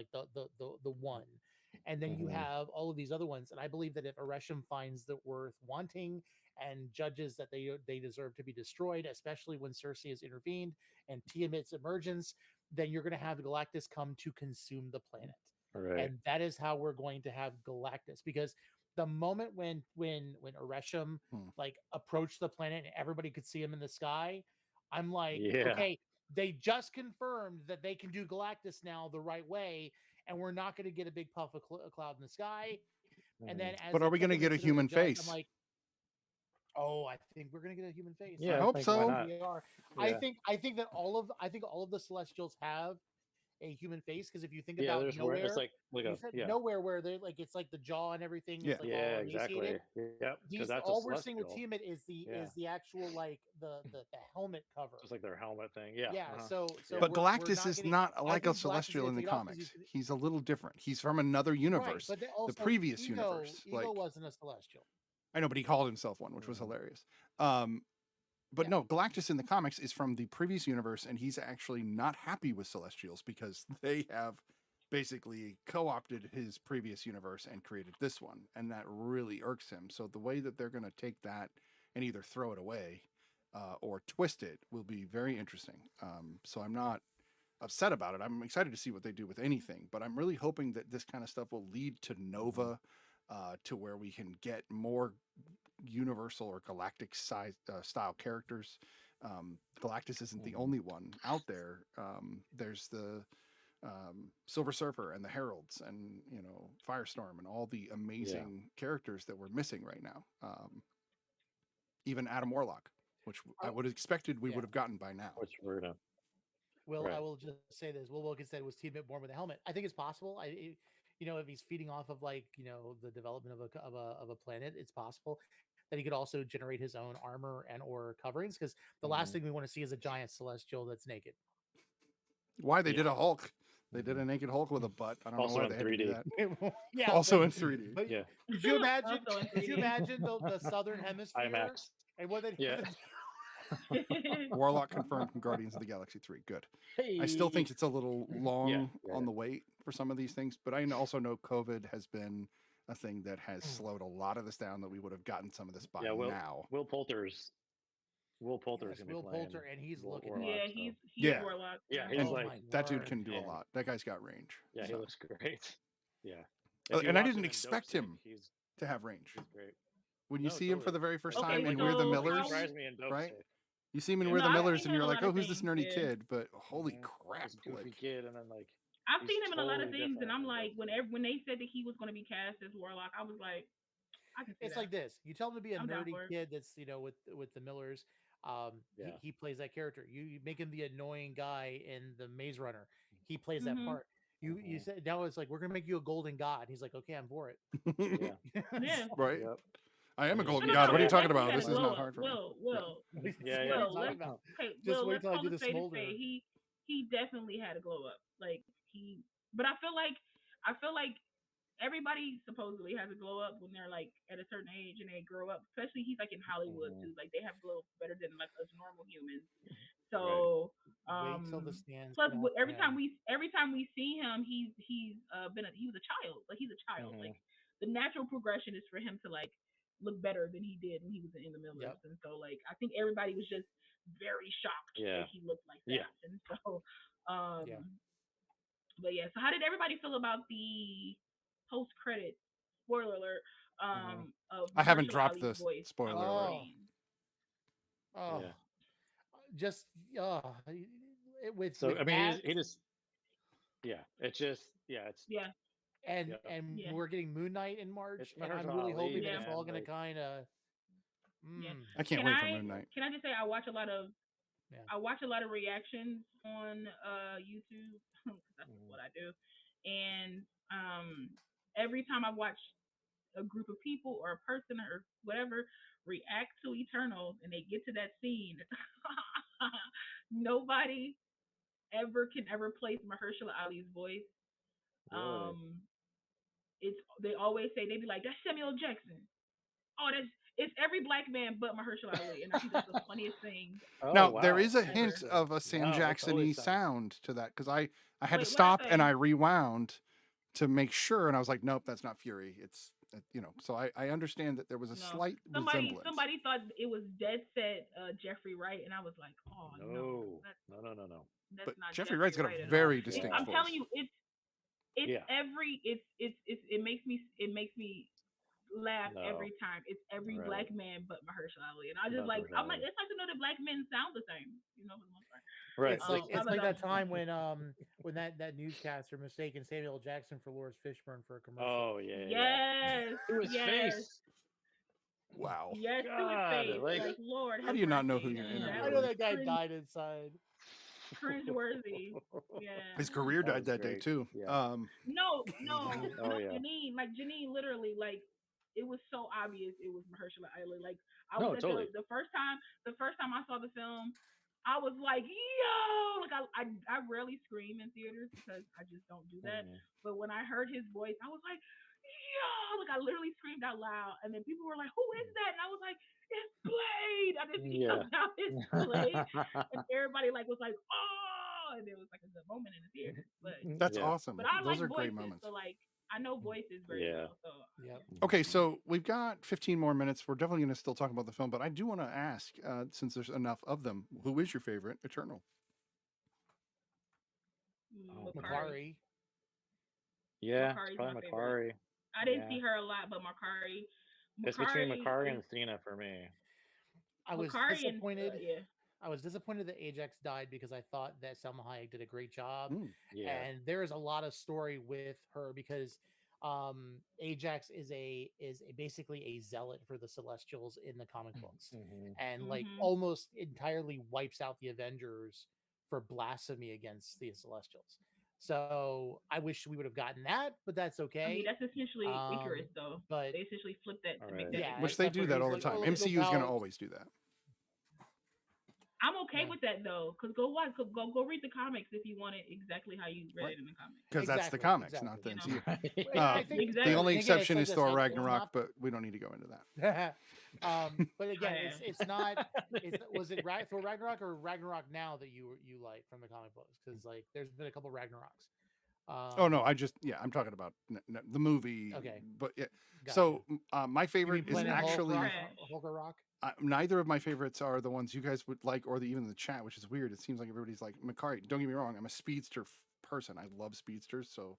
one, and then you Mhm. have all of these other ones. And I believe that if Ereshkigal finds the Earth wanting and judges that they deserve to be destroyed, especially when Circe has intervened and Tiamat's emergence, then you're going to have Galactus come to consume the planet. Right. And that is how we're going to have Galactus, because the moment when Ereshkigal Hmm. like approached the planet and everybody could see him in the sky, I'm like, Yeah. okay, they just confirmed that they can do Galactus now the right way, and we're not going to get a big puff of cloud in the sky. And then Mhm. as they But are we put going to them get a into the human judge, I'm face? like, oh, I think we're going to get a human face. I Yeah, I hope think why so. not? We are. Yeah. I think all of the Celestials have a human face. Because if you think Yeah, about there's where it's Nowhere, like you a said yeah. Nowhere where they're like it's like the jaw and everything Yeah. is like Yeah, all exactly. emaciated. Yep, because These that's a all we're seeing with celestial. Tiamat Yeah, is the actual like the helmet cover. just like their helmet thing. Yeah. Yeah, Uh-huh. so Yeah. But we're Galactus not is getting. not I like a think Galactus is celestial gonna in the take it off because comics. He's a little different. He's from another right, universe, but then the also previous universe. Ego Like wasn't a celestial. I know, but he called himself one, which was Mhm. hilarious. Um, but Yeah, no, Galactus in the comics is from the previous universe, and he's actually not happy with Celestials because they have basically co-opted his previous universe and created this one, and that really irks him. So the way that they're going to take that and either throw it away or twist it will be very interesting. So I'm not upset about it. I'm excited to see what they do with anything, but I'm really hoping that this kind of stuff will lead to Mhm. Nova, to where we can get more universal or galactic size style characters. Galactus isn't the Mhm. only one out there. There's the Silver Surfer and the Heralds, and Firestorm, and all the Yeah. amazing characters that we're missing right now. Even Adam Warlock, which I oh, would have expected we yeah. would have gotten by now. Which we're gonna Well, I right. will just say this. Will Wilkins said was Team born with a helmet. I think it's possible. If he's feeding off of like the development of a planet, it's possible that he could also generate his own armor and or coverings. Because the last Mhm. thing we want to see is a giant celestial that's naked. Why they Yeah. did a Hulk? They did Mhm. a naked Hulk with a butt. I don't know Also why in they had to do 3D. that. Yeah, Also in 3D. but Yeah. could you imagine? Also in Could you 3D. imagine the southern hemisphere IMAX. and what they'd have Yeah. to do? Warlock confirmed from Guardians of the Galaxy 3. Good. I still Hey. think it's a little Yeah. long Yeah. on the wait for some of these things, but I also know COVID has been a thing that has Mm. slowed a lot of this down, that we would have gotten some of this by Yeah. now. Will Poulter's Yes, gonna be Will playing Poulter, and he's looking it. Warlock. Yeah, So he's Yeah. Warlock. yeah, Yeah. he's And Oh like my that dude word! can do a man. lot. That guy's got range. Yeah, he So. looks great. Yeah. If you And I watch didn't him in expect Dopesick, him he's to have range. great. When you No, see him for totally. the very first Like time Okay, in like We're the so he how? Millers, surprised me in right? Dopesick. You see him in Yeah. We're No, the I've Millers, seen and him in you're a like, lot oh, of who's this things. nerdy Yeah. kid? But holy Mhm. crap. This goofy Like, kid, and then like I've he's seen him in a lot of totally things, and different I'm in like, Dopesick. when they said that he was going to be cast as Warlock, I was like, I can see It's that. like this. You tell him to be a I'm down nerdy for it. kid that's with the Millers. Yeah. He plays that character. You make him the annoying guy in the Maze Runner. He plays that Mhm. part. You Mhm. said now it's like we're gonna make you a golden god. He's like, okay, I'm for it. Yeah. Yeah. right? Yep. I am And a he's No, golden no, he's god. no. What are you He fast. talking definitely about? had a This is glow not up. hard for me. Yeah. Yeah. Yeah. What are you Let's talking about? okay. Just wait Let's till I call do a the spade a smolder. spade. He definitely had a glow up. Like but I feel like everybody supposedly has a glow up when they're like at a certain age and they grow up. Especially he's like in Hollywood Mhm. too. Like they have glow ups better than like us normal humans. Right. So Wait till the stands plus come out for him. every time we see him, he was a child. Like he's a child. Mhm. Like the natural progression is for him to like look better than he did when he was in the Millers. Yep. And so like I think everybody was just very shocked Yeah. that he looked like Yeah. that. And so Yeah. but yeah, so how did everybody feel about the post credit spoiler alert Mhm. of I haven't Mahershala dropped Ali's the voice spoiler on alert. Oh, screen? oh, Yeah. just So with I mean, that, he just yeah. It's just yeah. It's Yeah, and yeah. and yeah, we're getting Moon Knight in March, It's and I'm Mahershala really hoping Ali, that yeah, it's all man. gonna Like kind of. yeah. I can't Can wait for I Moon Knight. can I just say I watch a lot of Yeah. reactions on YouTube because that's just mhm. what I do. And every time I watch a group of people or a person or whatever react to Eternals and they get to that scene, nobody can ever place Mahershala Ali's voice. Really. Um, it's they always say they be like that's Samuel Jackson. Oh, that's it's every black man but Mahershala Ali, and I think that's the funniest thing Oh Now, there wow. is a hint ever. Interesting. of a Sam Wow. That totally Jackson-y sounds. sound to that, because I had to Wait, what I stop and say? I rewound to make sure, and I was like, nope, that's not Fury. It's so I understand that there was a No, slight resemblance. somebody thought it was dead set Jeffrey Wright, and I was like, oh no, No. No. But that's not Jeffrey Wright's Jeffrey got Wright a at all. very distinct I'm Wow. telling voice. you, Yeah. it makes me laugh No. every time. It's every Right. black man but Mahershala Ali, and I just Not like I'm like personality. it's nice to know that black men sound the same, for the most part. Right. Like How It's about like y'all? that time when that newscaster mistaken Samuel Jackson for Lawrence Fishburne for a commercial. Oh yeah. Yes, To his yes, face. wow. yes to his God. face. Like Like Lord How have do you not know who mercy. you're That I interviewing? know was that guy cringe. died inside. cringeworthy. Yeah. His career That died was that day great. too. Yeah. No, Hmm. no, Oh no, yeah. Janine. Like Janine, literally, like it was so obvious it was Mahershala Ali. Like I was No, at totally. the first time I saw the film, I was like, yo, like I rarely scream in theaters because I just don't do that. Hmm. But when I heard his voice, I was like, yo, like I literally screamed out loud, and then people were like, who is that? And I was like, it's Blade. I just Yeah. yelled out, it's Blade, and everybody like was like, oh, and it was like a good moment in the theater. That's Yeah. But awesome. I Those like are great voices, moments. so like I know voices very Yeah. well. So Yep. Okay, Mhm. so we've got 15 more minutes. We're definitely going to still talk about the film, but I do want to ask, since there's enough of them, who is your favorite Eternal? Oh man. Makari. Makari. Yeah, it's Makari's my probably favorite. Macari. I didn't Yeah. see her a lot, but Makari, It's between Makari Macari is and Cena for me. I was Makari and disappointed. yeah. I was disappointed that Ajax died because I thought that Selma Hayek did a great job, Mm, Yeah. and there is a lot of story with her because Ajax is basically a zealot for the Celestials in the comic books, Hmm. and like Mhm. almost entirely wipes out the Avengers for blasphemy against the Celestials. So I wish we would have gotten that, but that's I mean, okay. that's essentially Icarus, though. But They essentially flipped that All to make right. that yeah, which Icarus. they except do for that he's all the like, time. oh, look at the MCU is going to power. always do that. I'm okay Yeah, with that though, cause go watch, go read the comics if you want it exactly how you read Right. it in the comics. Because that's the exactly, comics, not exactly. the You know, MCU. And I Uh, think, the only exactly. and again, exception is Thor it's Ragnarok, not. but we don't need to go into that. But again, Yeah. it's not. It's was it Thor Ragnarok or Ragnarok now that you like from the comic books? Because like there's been a couple Ragnaroks. Oh no, I'm talking about the movie, Okay, but yeah. gotcha. So my You mean favorite is Planet Movie is Hulk, actually trash. Hulk Rock? neither of my favorites are the ones you guys would like, or even the chat, which is weird. It seems like everybody's like Makari. Don't get me wrong, I'm a speedster person. I love speedsters, so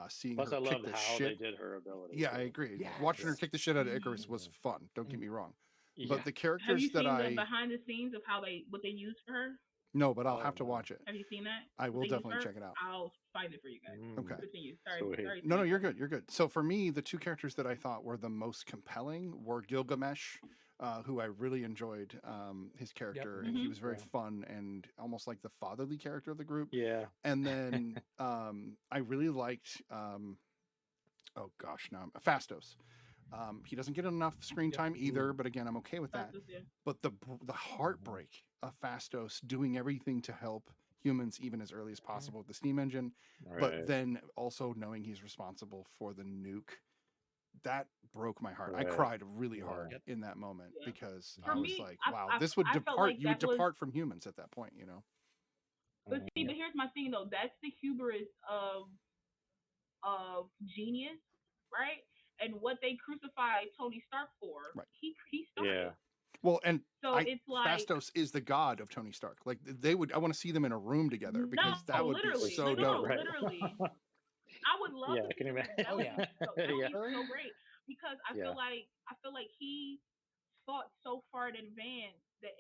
seeing Plus, her I kick loved the how shit. they did her ability Yeah, I too. agree. Watching her Yeah. Yes. kick the shit out of Mhm. Icarus was Mhm. fun. Don't get Mm. me wrong, but Yeah. the Have characters you that seen the I behind the scenes of how they what they used for her? no, but I'll Oh have to no. watch it. Have you seen that? I What will they used for definitely her? check it out. I'll find it for you guys. Okay. Mm. Continue. Sweet. Sorry, No, no, Steve. you're good. You're good. So for me, the two characters that I thought were the most compelling were Gilgamesh, who I really enjoyed his Yep. character, and he Mhm. was very Yeah. fun and almost like the fatherly character of the group. Yeah. And then I really liked, oh gosh, now Fastos. He doesn't get enough screen Yep. time either, but again, I'm okay with That's that. just it. But the Mhm. heartbreak of Fastos doing everything to help humans even as early as Mhm. possible with the steam engine, but Right. then also knowing he's responsible for the nuke, that broke my heart. I Right. cried really Yeah. hard Yep. in that moment Yeah. because For I was Mhm. me, like, wow, this would I felt depart, like you would that was. depart from humans at that point, you know? But see, Mhm. but here's my thing though. That's the hubris of genius, right? And what they crucified Tony Stark for, Right. he Yeah. started. Well, and So I, it's like Fastos is the god of Tony Stark. Like they would, I want to see them in a room together no, because that would be literally, so no, dope. Right. literally. I would love Yeah. to I see can them. imagine. Oh yeah. That would Yeah. be so Really? great because Yeah. I feel like he thought so far in advance that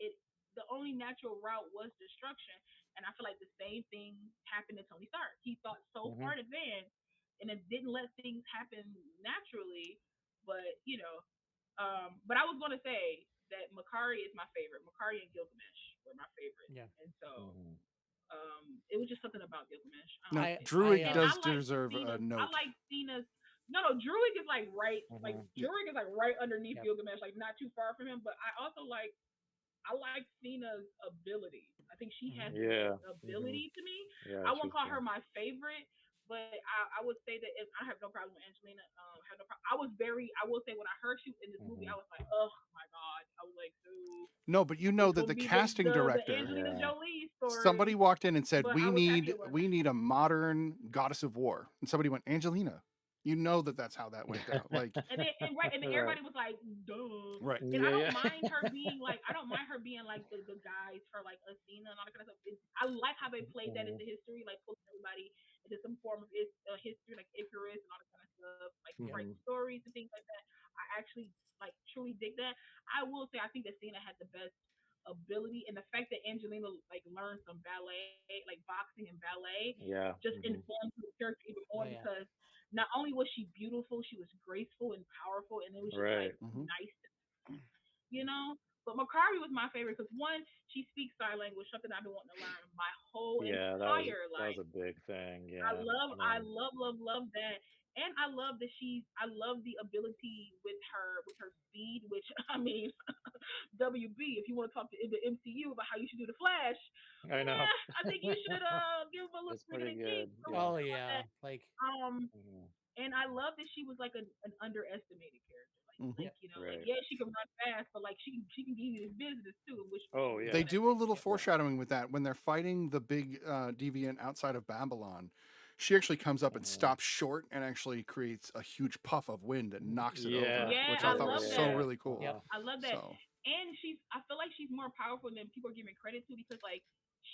the only natural route was destruction, and I feel like the same thing happened to Tony Stark. He thought so Hmm. far in advance, and it didn't let things happen naturally. But but I was gonna say that Makari is my favorite. Makari and Gilgamesh were my favorites, Yeah. and so Hmm. it was just something about Gilgamesh. I don't Now, know. I Druid And does deserve a I note. like Cena's. No, no, Druid is like Hmm. Yeah. Druid is like right underneath Yep. Gilgamesh, like not too far from him. But I like Cena's ability. I think she has Hmm. the best Yeah. Hmm. ability to me. Yeah. I won't She's call her cool. my favorite, but I would say that if, I have no problem with Angelina. Have no problem. I was very. I will say when I heard she in this movie, Hmm. I was like, oh my god. I was like, so No, but you know it's that gonna the be casting the director, Angelina Yeah. Jolie somebody story. walked in and said, But "We I was happy need it we wasn't. need a modern goddess of war," and somebody went, "Angelina." You know that that's how that went down. Like, And then Right. everybody was like, duh. right. And I Yeah. don't Yeah. mind her being like the guys for like Athena and all that kind of stuff. I like how they played that Hmm. into history, like putting everybody into some form of history, like Icarus and all that kind of stuff, like Yep. writing Hmm. stories and things like that. I actually like truly dig that. I will say I think Athena had the best ability, and the fact that Angelina like learned some ballet, like boxing and ballet, Yeah. just Hmm. informed the character even more Oh yeah. because not only was she beautiful, she was graceful and powerful, and it was just like Right. Hmm. nice, you know. But Makari was my favorite because one, she speaks sign language, something I've been wanting to learn my whole Yeah, entire that was life. a big thing. I Yeah, love, I I mean, love, love, love that, and I love that I love the ability with her speed. Which I mean, WB, if you want to talk to the MCU about how you should do the Flash, I know. I think you should give him a little It's ring pretty and kink good. or Yeah. Oh something like yeah, that. like Um, Mhm. and I love that she was like an underestimated character. Hmm. yeah. Like Right. yeah, she can run fast, but like she can give you this business too, which Oh was They yeah. good at do a Second little Chance. Yeah. foreshadowing with that when they're fighting the big deviant outside of Babylon. She actually comes up and Mhm. stops short and actually creates a huge puff of wind and knocks it Yeah. over, Yeah, which I I thought Oh was love so that. yeah. really cool. Yep. Uh-huh. I love that. So, And I feel like she's more powerful than people are giving credit to because like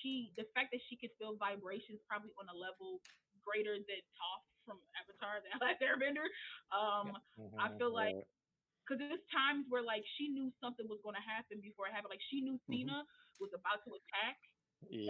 the fact that she could feel vibrations probably on a level greater than Toph from Avatar, the Last Airbender. Yep. I feel like Right. because there's times where like she knew something was going to happen before it happened. Like she knew mhm. Cena was about to attack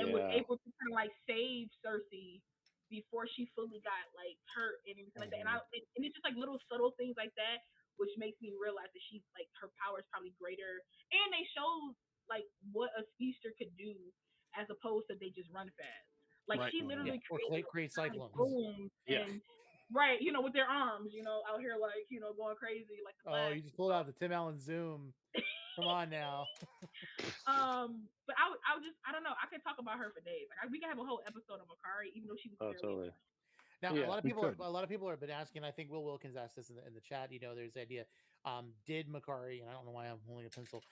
and was Yeah. able to kind of like save Cersei before she fully got like hurt and everything like that. Mhm. And it's just like little subtle things like that, which makes me realize that she's like her power is probably greater. And they showed like what a speedster could do as opposed to they just run fast. Like Right. she Mhm. Yeah. literally Or created create sonic cyclones. booms Yeah. and right, with their arms, out here like going crazy like the Oh, Flash. you just pulled out the Tim Allen zoom. Come on now. But I don't know. I could talk about her for days. Like we could have a whole episode on Makari, even though she was Oh barely in totally. the film. Now, Yeah. We could. a lot of people have been asking. I think Will Wilkins asked this in the chat. There's the idea. Did Makari, and I don't know why I'm holding a pencil.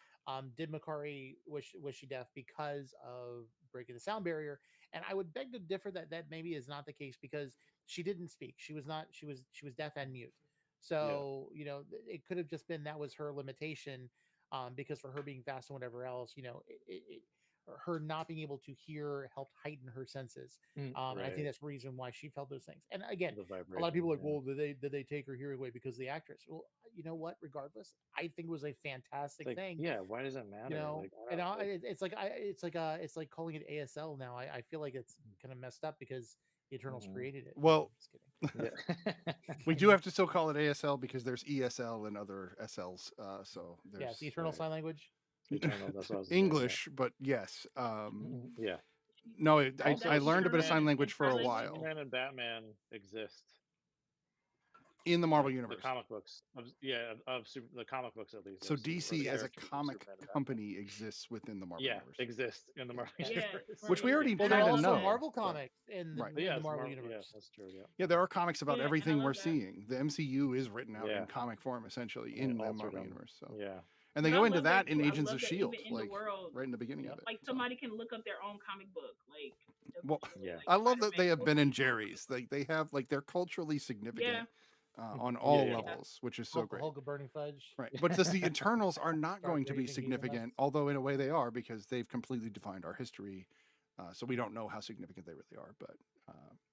Did Makari was she deaf because of breaking the sound barrier? And I would beg to differ that maybe is not the case because she didn't speak. She was not. She was deaf and mute. Yeah. So it could have just been that was her limitation. Because for her being fast and whatever else, her not being able to hear helped heighten her senses. And I think Right. that's the reason why she felt those things. And again, The a lot of people vibration. are like, Yeah. well, did they take her hearing away because of the actress? Well, you know what? Regardless, I think it was a It's fantastic like, thing. yeah. Why does it matter? Like, I And don't like. it's like calling it ASL now. I feel like it's kind of messed up because the Eternals Mhm. created it. Well, Just kidding. Yeah. we do have to still call it ASL because there's ESL and other SLs. So Yeah, it's there's the Eternal Right. Sign Language. Eternal. That's what I was saying. Yeah. English, but yes. Yeah. No, Is I that Also, the learned a bit of Eternals Superman sign in language for sign a language? while Superman and Batman exist. in the Marvel Like the universe. comic books of yeah of the comic books at least So or the DC as a characters of comic Superman and Batman. company exists within the Marvel Yeah, universe, exist in the Marvel Yeah. Yeah, universe. which right. we already Well, And there I are kind of love also know. that. Marvel So comics Right. yeah, in the it's Marvel Marvel. Yeah, universe. that's true. Yeah. Yeah, there are comics about Yeah, and I everything we're love that. seeing. The MCU is written out in Yeah, comic form essentially and they in the altered Marvel them. universe. So, Yeah. and they But I go into love that that in too. I Agents love of that even Shield, in the like world, right in the beginning Yep. of it. like So, somebody can look up their own comic book, like Yeah. like I love Spider that Man they have or Ben and Deadpool. Jerry's. Like they have like they're culturally Yeah, significant on Yeah. all Yeah. yeah. levels, which is so great. Hulk of Burning Fudge. Right. But does the Eternals are not Dark going to be raging significant, behemoths. although in a way they are because they've completely defined our history. So we don't know how significant they really are, but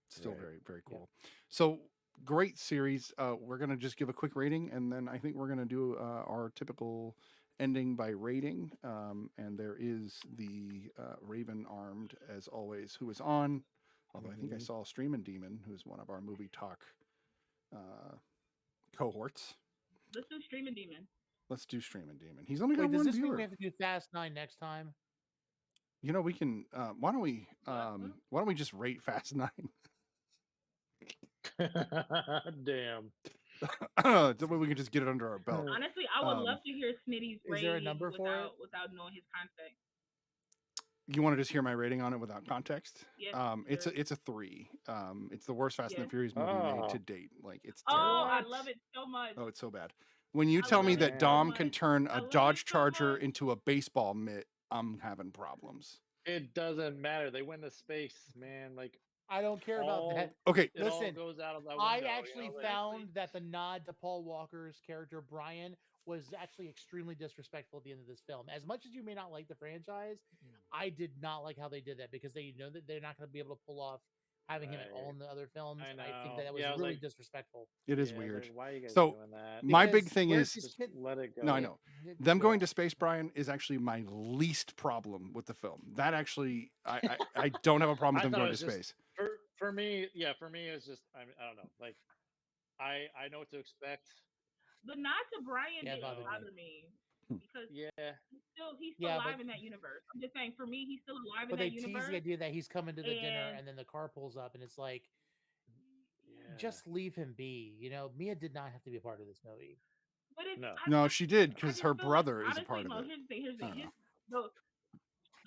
still Right. very, very Yeah. cool. So great series. We're going to just give a quick rating and then I think we're going to do our typical ending by rating. And there is the Raven Armed, as always, who is on. Although I think I Mhm. saw Streamin' Demon, who's one of our movie talk uh, cohorts. Let's do Streaming Demon. Let's do Streamin' Demon. He's only got Wait, does one this mean we viewer. have to do Fast 9 next time? We can. What? Why don't we just rate Fast Nine? Damn. That way we can just get it under our belt. Honestly, I would love Um, to hear Smitty's Is there a rating number for it? without knowing his context. you want to just hear my rating on it without context? Yes, It's sir. a 3. It's the worst Fast and Yes. the Furious movie made to Oh, date. Like it's Oh, terrible. I what? love it so much. Oh, it's so bad. When you I tell me love it that so Man, Dom can much. turn I a love it Dodge so Charger much. into a baseball mitt, I'm having problems. it doesn't matter. They went to space, man. Like I don't care about that. Okay, it all Listen, goes out of that I window. actually Like Exactly. found that the nod to Paul Walker's character Brian was actually extremely disrespectful at the end of this film. As much as you may not like the franchise, I did not like how they did that because they know that they're not going to be able to pull off having him at all right. in the other films, I and I think that know. that was Yeah, I was really like, disrespectful. it is yeah, I was weird. like, why are you guys So doing that? my Like, big Because thing where's is his just kid? let it no, I go. Yeah, know. Them Yeah. going to space, Brian, is actually my least problem with the film. That actually, I don't have a problem with I them thought it going to was just space. for me. Yeah, for me, it's just I don't know. Like I know what to expect. The nod to Brian yeah, it You didn't bothered know. me. bother me. because Yeah. he's still Yeah, but alive in that universe. I'm just saying, for me, he's still alive in they that tease the universe, idea that he's coming to the dinner, and and then the car pulls up, and it's like, Yeah. just leave him be. Mia did not have to be a part of this movie. but it's No. No, she did I because just her feel like, brother is a honestly, part of no. it. Here's the thing. Here's the I thing. don't know.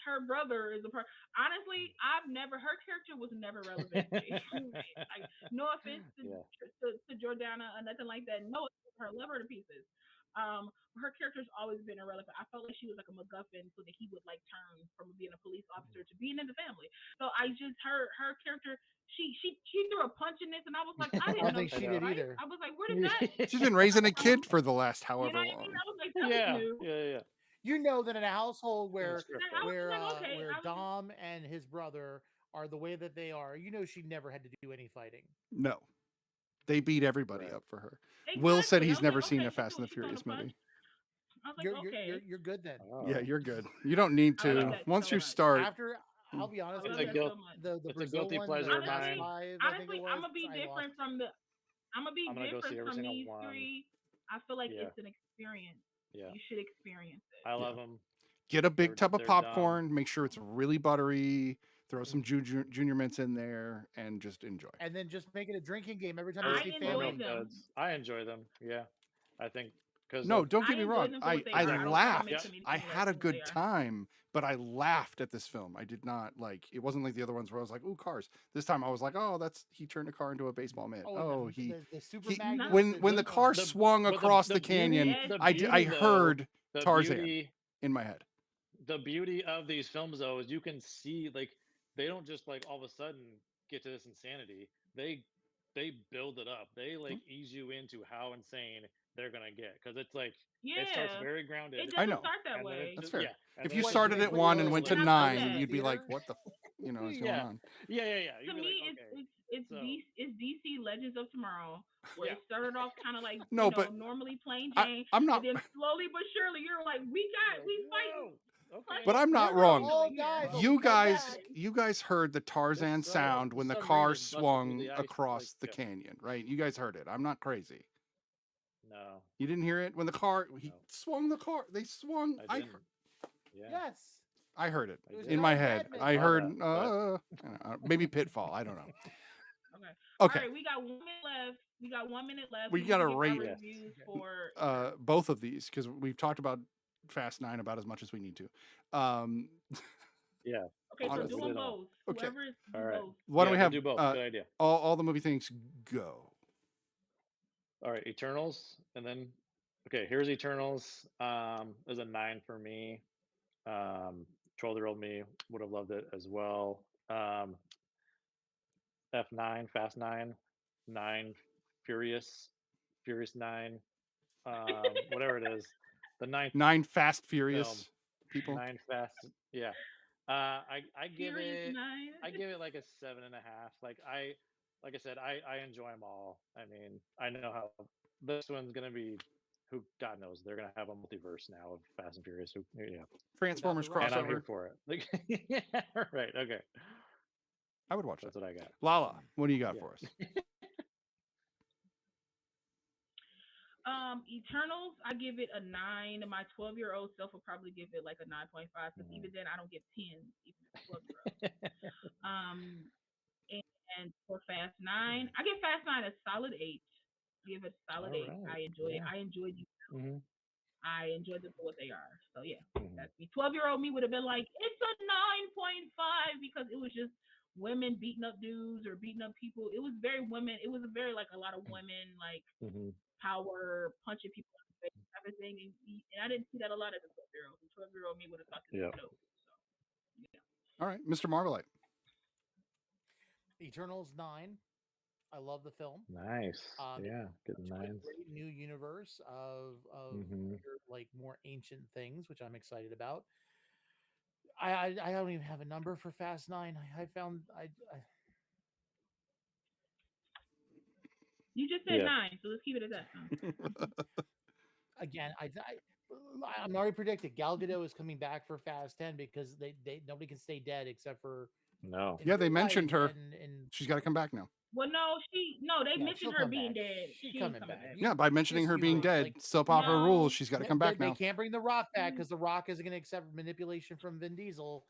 Her brother is a part. Honestly, I've never. Her character was never relevant to anything. Like, no offense Yeah. to Jordana or nothing like that. No, her love her to pieces. Her character's always been irrelevant. I felt like she was like a MacGuffin, so that he would like turn from being a police officer to being in the family. So I just her character. She threw a punch in this, and I was like, I I didn't don't know think I she she could know. did fight. either. I was like, where did that She's been raising a come kid for the last You know however what I mean? long. I was like, that was Yeah. new. Yeah. You know that in a household In the where script, I though. was just like, okay. where I was just, Dom and his brother are the way that they are, she never had to do any fighting. No, they beat everybody Right. up for her. Will said exactly. I he's was like, never seen okay, a Fast and the she's throwing a Furious punch. movie. I was like, You're okay. you're good then. Yeah, Oh. you're good. You don't need I love to. No. that Once so you much. start, After, I'll be I honest It's with love a that you, guilt. so much. the It's a Brazil guilty one, the pleasure of Fast Honestly, mine. Five, I think it honestly, I'm was. gonna be I lost. different from the. I'm gonna be I'm gonna go see different every from single these one. three. I feel like Yeah. it's an experience. Yeah. You should experience it. I yeah, love them. get a big tub of They're dumb. popcorn. Make sure it's really buttery. Throw some junior mints in there and just enjoy. And then just make it a drinking game every time you Or I see or family. enjoyed milk them. duds. I enjoy them. Yeah. I think because No, of don't get I me enjoy wrong. them for what they I are. I don't try to make laughed. them I anything less had a than what they good are. time, but I laughed at this film. I did not like. It wasn't like the other ones where I was like, "Ooh, cars." This time I was like, "Oh, that's he turned a car into a baseball mitt." Oh, and Oh, the super he magnets. Not when the car the swung but across the the canyon, beauty yes. the I beauty though heard the Tarzan beauty in my head. the beauty of these films though is you can see like they don't just like all of a sudden get to this insanity. They build it up. They like ease you into how insane they're gonna get because it's like it starts Yeah. very It grounded I doesn't know. start that and then it's way. That's just fair. yeah and If then you it What just started did at gets you one real and go? went like to And I love Did you 9, go to that. you'd be like, theater? "What the, is going yeah on?" you'd To be like me, okay so it's DC Legends of Tomorrow, where yeah it started off kind of like No, but normally plain I, Jane, I'm and not. then slowly but surely you're like, you're like we fighting, whoa But okay I'm not what are we wrong. Oh, doing here? guys, but we You fight guys, back. you guys heard the Tarzan sound for when the some car reason busted through swung the ice like across the yeah canyon, right? You guys heard it. I'm not crazy. no You didn't hear it when the car he no swung the car. They swung. I didn't yeah Yes, I heard it I it was in didn't my giant head. madness. I I saw heard that but maybe Pitfall. I don't know. Okay, all Okay, right, we got 1 minute left. We got 1 minute left. we We got need to to give our rate yes reviews Okay. for both of these because we've talked about Fast 9 about as much as we need to. yeah Okay, so do we Honestly, them did all both. okay. Whoever is all do right both. Why don't yeah we we'll have do both good idea all the movie things go? all right Eternals and then okay here's Eternals there's a 9 for me 12-year-old me would have loved it as well F9 Fast 9 9 Furious Furious 9 whatever it is the ninth 9 Fast film Furious people. 9 Fast yeah I give Furious it 9. I give it like a 7.5 like I said I enjoy them all I mean I know how this one's gonna be who God knows they're gonna have a multiverse now of Fast and Furious who yeah Without the Transformers rock. and I'm here crossover. for it like yeah right okay I would watch that. that's what I got Lala, what do you got yeah for us? Eternals, I give it a 9. My 12-year-old self will probably give it like a 9.5 because Mhm. even then I don't give 10s even as a 12-year-old. Um, and for Fast 9, I give Fast 9 a solid 8. I give it a solid All 8. right I enjoy it. yeah I enjoyed you. hmm I enjoyed them for what they are. So yeah, hmm that's me. 12-year-old me would have been like, it's a 9.5 because it was just women beating up dudes or beating up people. It was very women. It was a very like a lot of women like hmm power punching people in the face type of thing. And I didn't see that a lot as a 12-year-old. The 12-year-old me would have thought this yeah was dope. So yeah. All right, Mr. Marvelite. Eternals 9. I love the film. nice It yeah getting to a nines great new universe of hmm like more ancient things, which I'm excited about. I don't even have a number for Fast 9. I found I You just said yeah 9, so let's keep it at that. again I'm already predicted Gal Gadot is coming back for Fast 10 because they nobody can stay dead except for no Yeah, in they real life mentioned her. and She's got to come back now. Well, no, they Yeah, mentioned she'll her come being back. dead. She's She's coming coming back. back. Yeah, by mentioning Just her you being wait. dead, Like soap opera rules. No, She's got to come back they now. can't bring The Rock back mm, because The Rock isn't going to accept manipulation from Vin Diesel.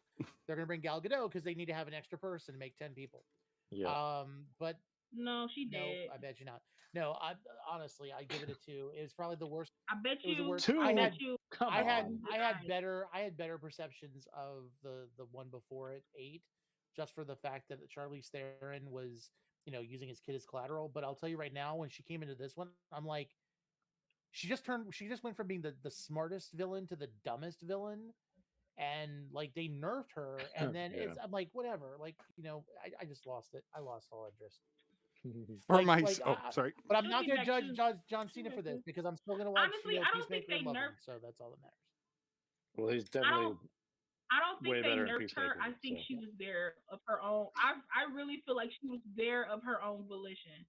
They're going to bring Gal Gadot because they need to have an extra person to make 10 people. Yeah. But no, she no, dead. I bet you not. No, I honestly, I give it a 2. It was probably the worst. I bet It was the you. worst. I bet Two. you. Come I had, on. I had better perceptions of the one before it, 8, just for the fact that Charlize Theron was, using his kid as collateral. But I'll tell you right now, when she came into this one, I'm like, she just went from being the smartest villain to the dumbest villain, and like they nerfed her, and then Yeah. I'm like, whatever, like, I just lost it. I lost all interest. For Like my like oh, sorry. but I'm She'll not be going to back judge soon. John She'll be Cena for back this soon. because I'm still going to watch Honestly, I don't think Peacemaker they and love him, nerfed. so that's all that matters. Well, he's I don't. definitely I don't think way they better in nerfed her. Peacemaker. I think So she was there of her own. I really feel like she was there of her own volition.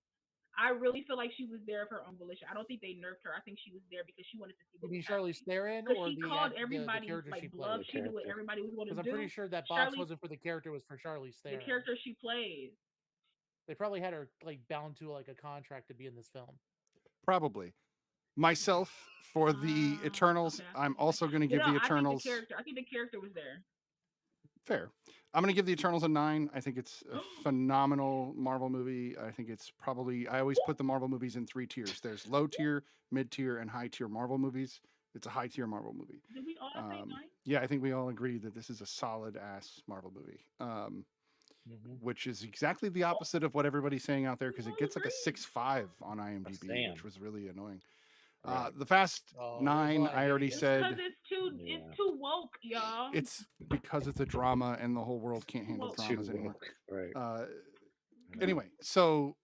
I really feel like she was there of her own volition. I don't think they nerfed her. I think she was there because she wanted to see You what was mean Charlize happening. Theron Because or she the called the everybody character she like bluff. the plays? She knew what character. everybody was going Because to I'm pretty do. sure that box Charlie, wasn't for the character; it was for Charlize the Theron. character she plays. They probably had her like bound to like a contract to be in this film. Probably. Myself, for the Eternals, Okay. I'm also going to But give no, the I think the Eternals character. I think the character was there. fair. I'm going to give the Eternals a 9. I think it's a phenomenal Marvel movie. I think it's probably, I always put the Marvel movies in 3 tiers. There's low tier, mid tier, and high tier Marvel movies. It's a high tier Marvel movie. Did we all say 9? Yeah, I think we all agree that this is a solid ass Marvel movie. Hmm. Which is exactly the opposite of what everybody's saying out there because We it all gets like a agree. 6.5 on A IMDb, which Sam. was really annoying. Right. The Fast Oh, there's a 9, lot of I already hate It's against it. because said Yeah. it's too woke, y'all. it's because it's a drama and the whole world can't Too handle woke. dramas Too anymore. woke. Right. Uh, Yeah. anyway, so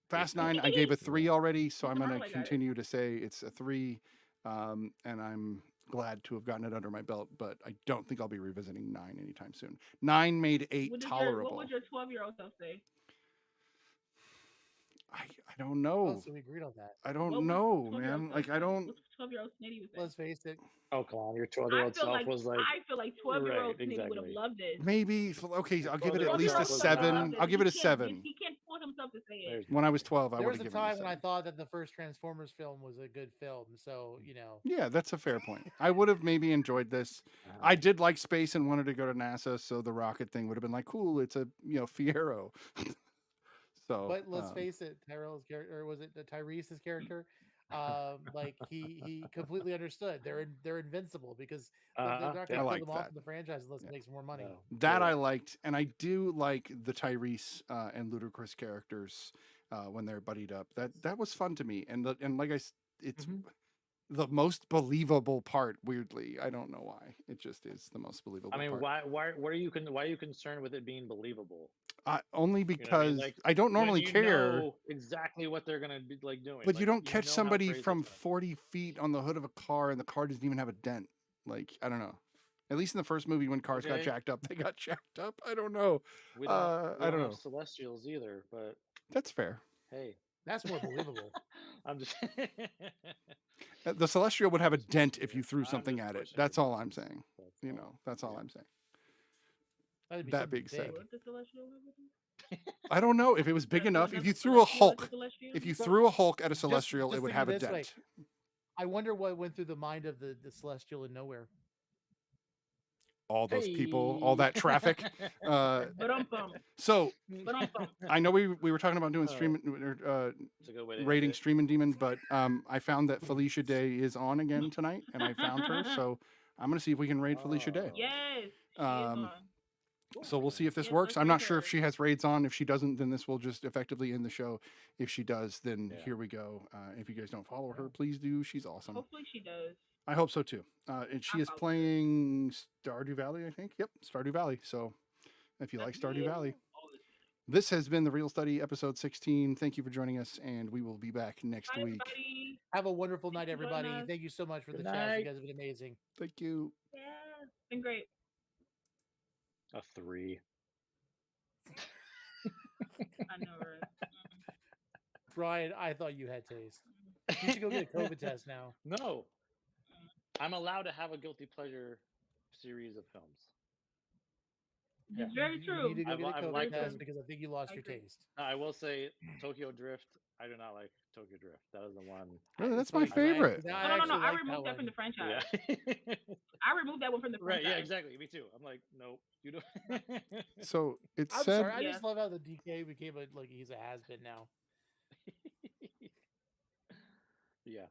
Fast 9, I gave a 3 Yeah. already, so Mr. I'm going to Marley got it. continue to say it's a 3. And I'm glad to have gotten it under my belt, but I don't think I'll be revisiting 9 anytime soon. 9 made 8 What tolerable. would your 12-year-old self say? I don't Oh, know. so we agreed on that. I What don't would know, 12-year-old man. self Like, I say? don't. What's 12-year-old Snitty would say? Let's face it. Oh, come on. Your I 12-year-old feel self like was like, 12-year-old right, Snitty would have exactly. loved this. Maybe okay. Your I'll give it at 12-year-old least a self 12-year-old was self would have seven. loved not. I'll this. give it a 7. He can't pull himself to say it. There's When I was 12, I There would was have a given it a time when I 7. thought that the first Transformers film was a good film, so Yeah, that's a fair point. I would have maybe enjoyed this. I did like space and wanted to go to NASA, so the rocket thing would have been like, cool. It's a Fiero. So, But let's face it, Tyrell's character, or was it Tyrese's character? Like he completely understood. They're invincible because they're not I going to kill like them off that. in the franchise unless Yeah. it makes more money. No. That I Yeah. liked, and I do like the Tyrese and Ludacris characters when they're buddied up. That was fun to me, and like it's Mhm. the most believable part. Weirdly, I don't know why. It just is the most believable I mean, part. why are you concerned with it being believable? Only You know what I mean? because Like I don't when normally you care. know exactly what they're gonna be like doing. But you Like don't you catch know how somebody crazy it's from gonna be. 40 feet on the hood of a car and the car doesn't even have a dent. Like, I don't know. At least in the first movie when cars got Okay. jacked up, they got jacked up. I don't know. We I don't don't have know. celestials either, but That's fair. hey. That's more believable. I'm just The Celestial would have a just dent pushing if you it. threw I'm something just at it. pushing That's your all I'm buttons. saying. That's That's all yeah. I'm saying. That'd be That something being big. said, What the Celestial have with him? I don't know if it was big So enough. If another you threw a Celestial has a Hulk, Celestial? if you So threw a Hulk at a just Celestial, it would think have of a it this way. dent. I wonder what went through the mind of the Celestial in Nowhere. All those people, all Hey. that traffic. But I'm bummed. So But I'm bummed. I know we were talking about doing Oh, streaming it's a good way to end rating it. Streaming Demon, but I found that Felicia Day is on again tonight, and I found her, so I'm gonna see if we can raid Felicia Day. Oh, Yes, she is Um, on. so we'll okay. see if this Yes, works. let's I'm raid not sure if her. she has raids on. If she doesn't, then this will just effectively end the show. If she does, then Yeah. here we go. If you guys don't follow her, Oh. please do. She's awesome. Hopefully she does. I hope so too. And she I is follow her. playing Stardew Valley, I think. Yep, Stardew Valley. So if you like Stardew Valley, this has been the Real Study episode 16. Thank you for joining us, and we will be back next Bye, week. everybody. Have a wonderful night, Thanks for joining everybody. us. Thank you so much for Good the chat. You night. guys have been amazing. Thank you. Yeah, it's been great. A 3. I know, right? Brian, I thought you had taste. You should go get a COVID test now. No, I'm allowed to have a guilty pleasure series of films. Yeah. It's very You true. need to go get a I've COVID liked test them. because I think you lost I your agree. taste. No, I will say Tokyo Drift. I do not like Tokyo Drift. That is the one. Really, It's that's my funny. I like. favorite. Now No, I no, no, no. actually I like that removed that from one. the Yeah. franchise. I removed that one from the Right. Yeah. franchise. Exactly. Me too. I'm like, nope. You don't. So it I'm said sorry. I Yeah. just love how the DK became like he's a has been now. Yeah.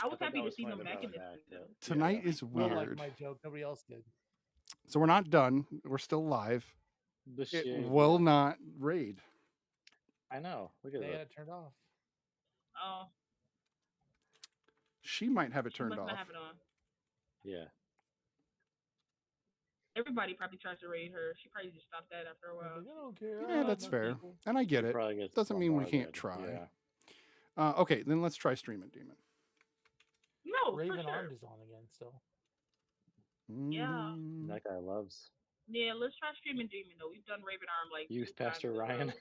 I I was thought happy that to was see funny him they back brought in him this back, movie, but though. yeah, tonight yeah. is Will liked weird. my joke. Nobody else did. So we're not done. We're still live. The It shade. will Yeah. not raid. I know. Look at They that. had it turned off. Oh, She might have it she turned must not off. have it on. Yeah. Everybody probably tries to raid her. She probably just stopped that after a I was while. like, I don't care. I Yeah, love that's my fair. people. And I get She it. probably gets Doesn't mean we can't bombarded. try. Yeah. Okay, then let's try Stream It Demon. No, for Raven sure. Armed is on again still. Yeah. Mhm. That guy loves Yeah, let's try Streaming Demon, though. We've done Raven Arm like Youth 2 times Pastor in a Ryan. row.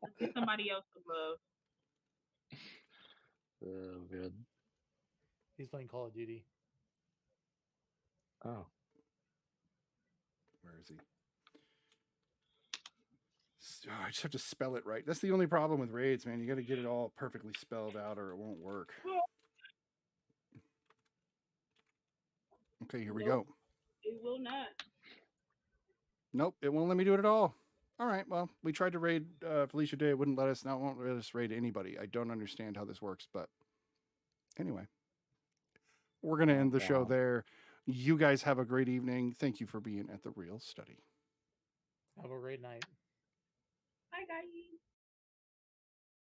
Let's get somebody else to love. Oh, good. He's playing Call of Duty. Oh. Where is he? I just have to spell it right. That's the only problem with raids, man. You got to get it all perfectly spelled out or it won't work. Okay, here we go. It will not. Nope, it won't let me do it at all. All right, well, we tried to raid Felicia Day. It wouldn't let us. Now it won't let us raid anybody. I don't understand how this works, but anyway, we're going to end the show Wow. there. You guys have a great evening. Thank you for being at the Real Study. Have a great night. Bye, guys.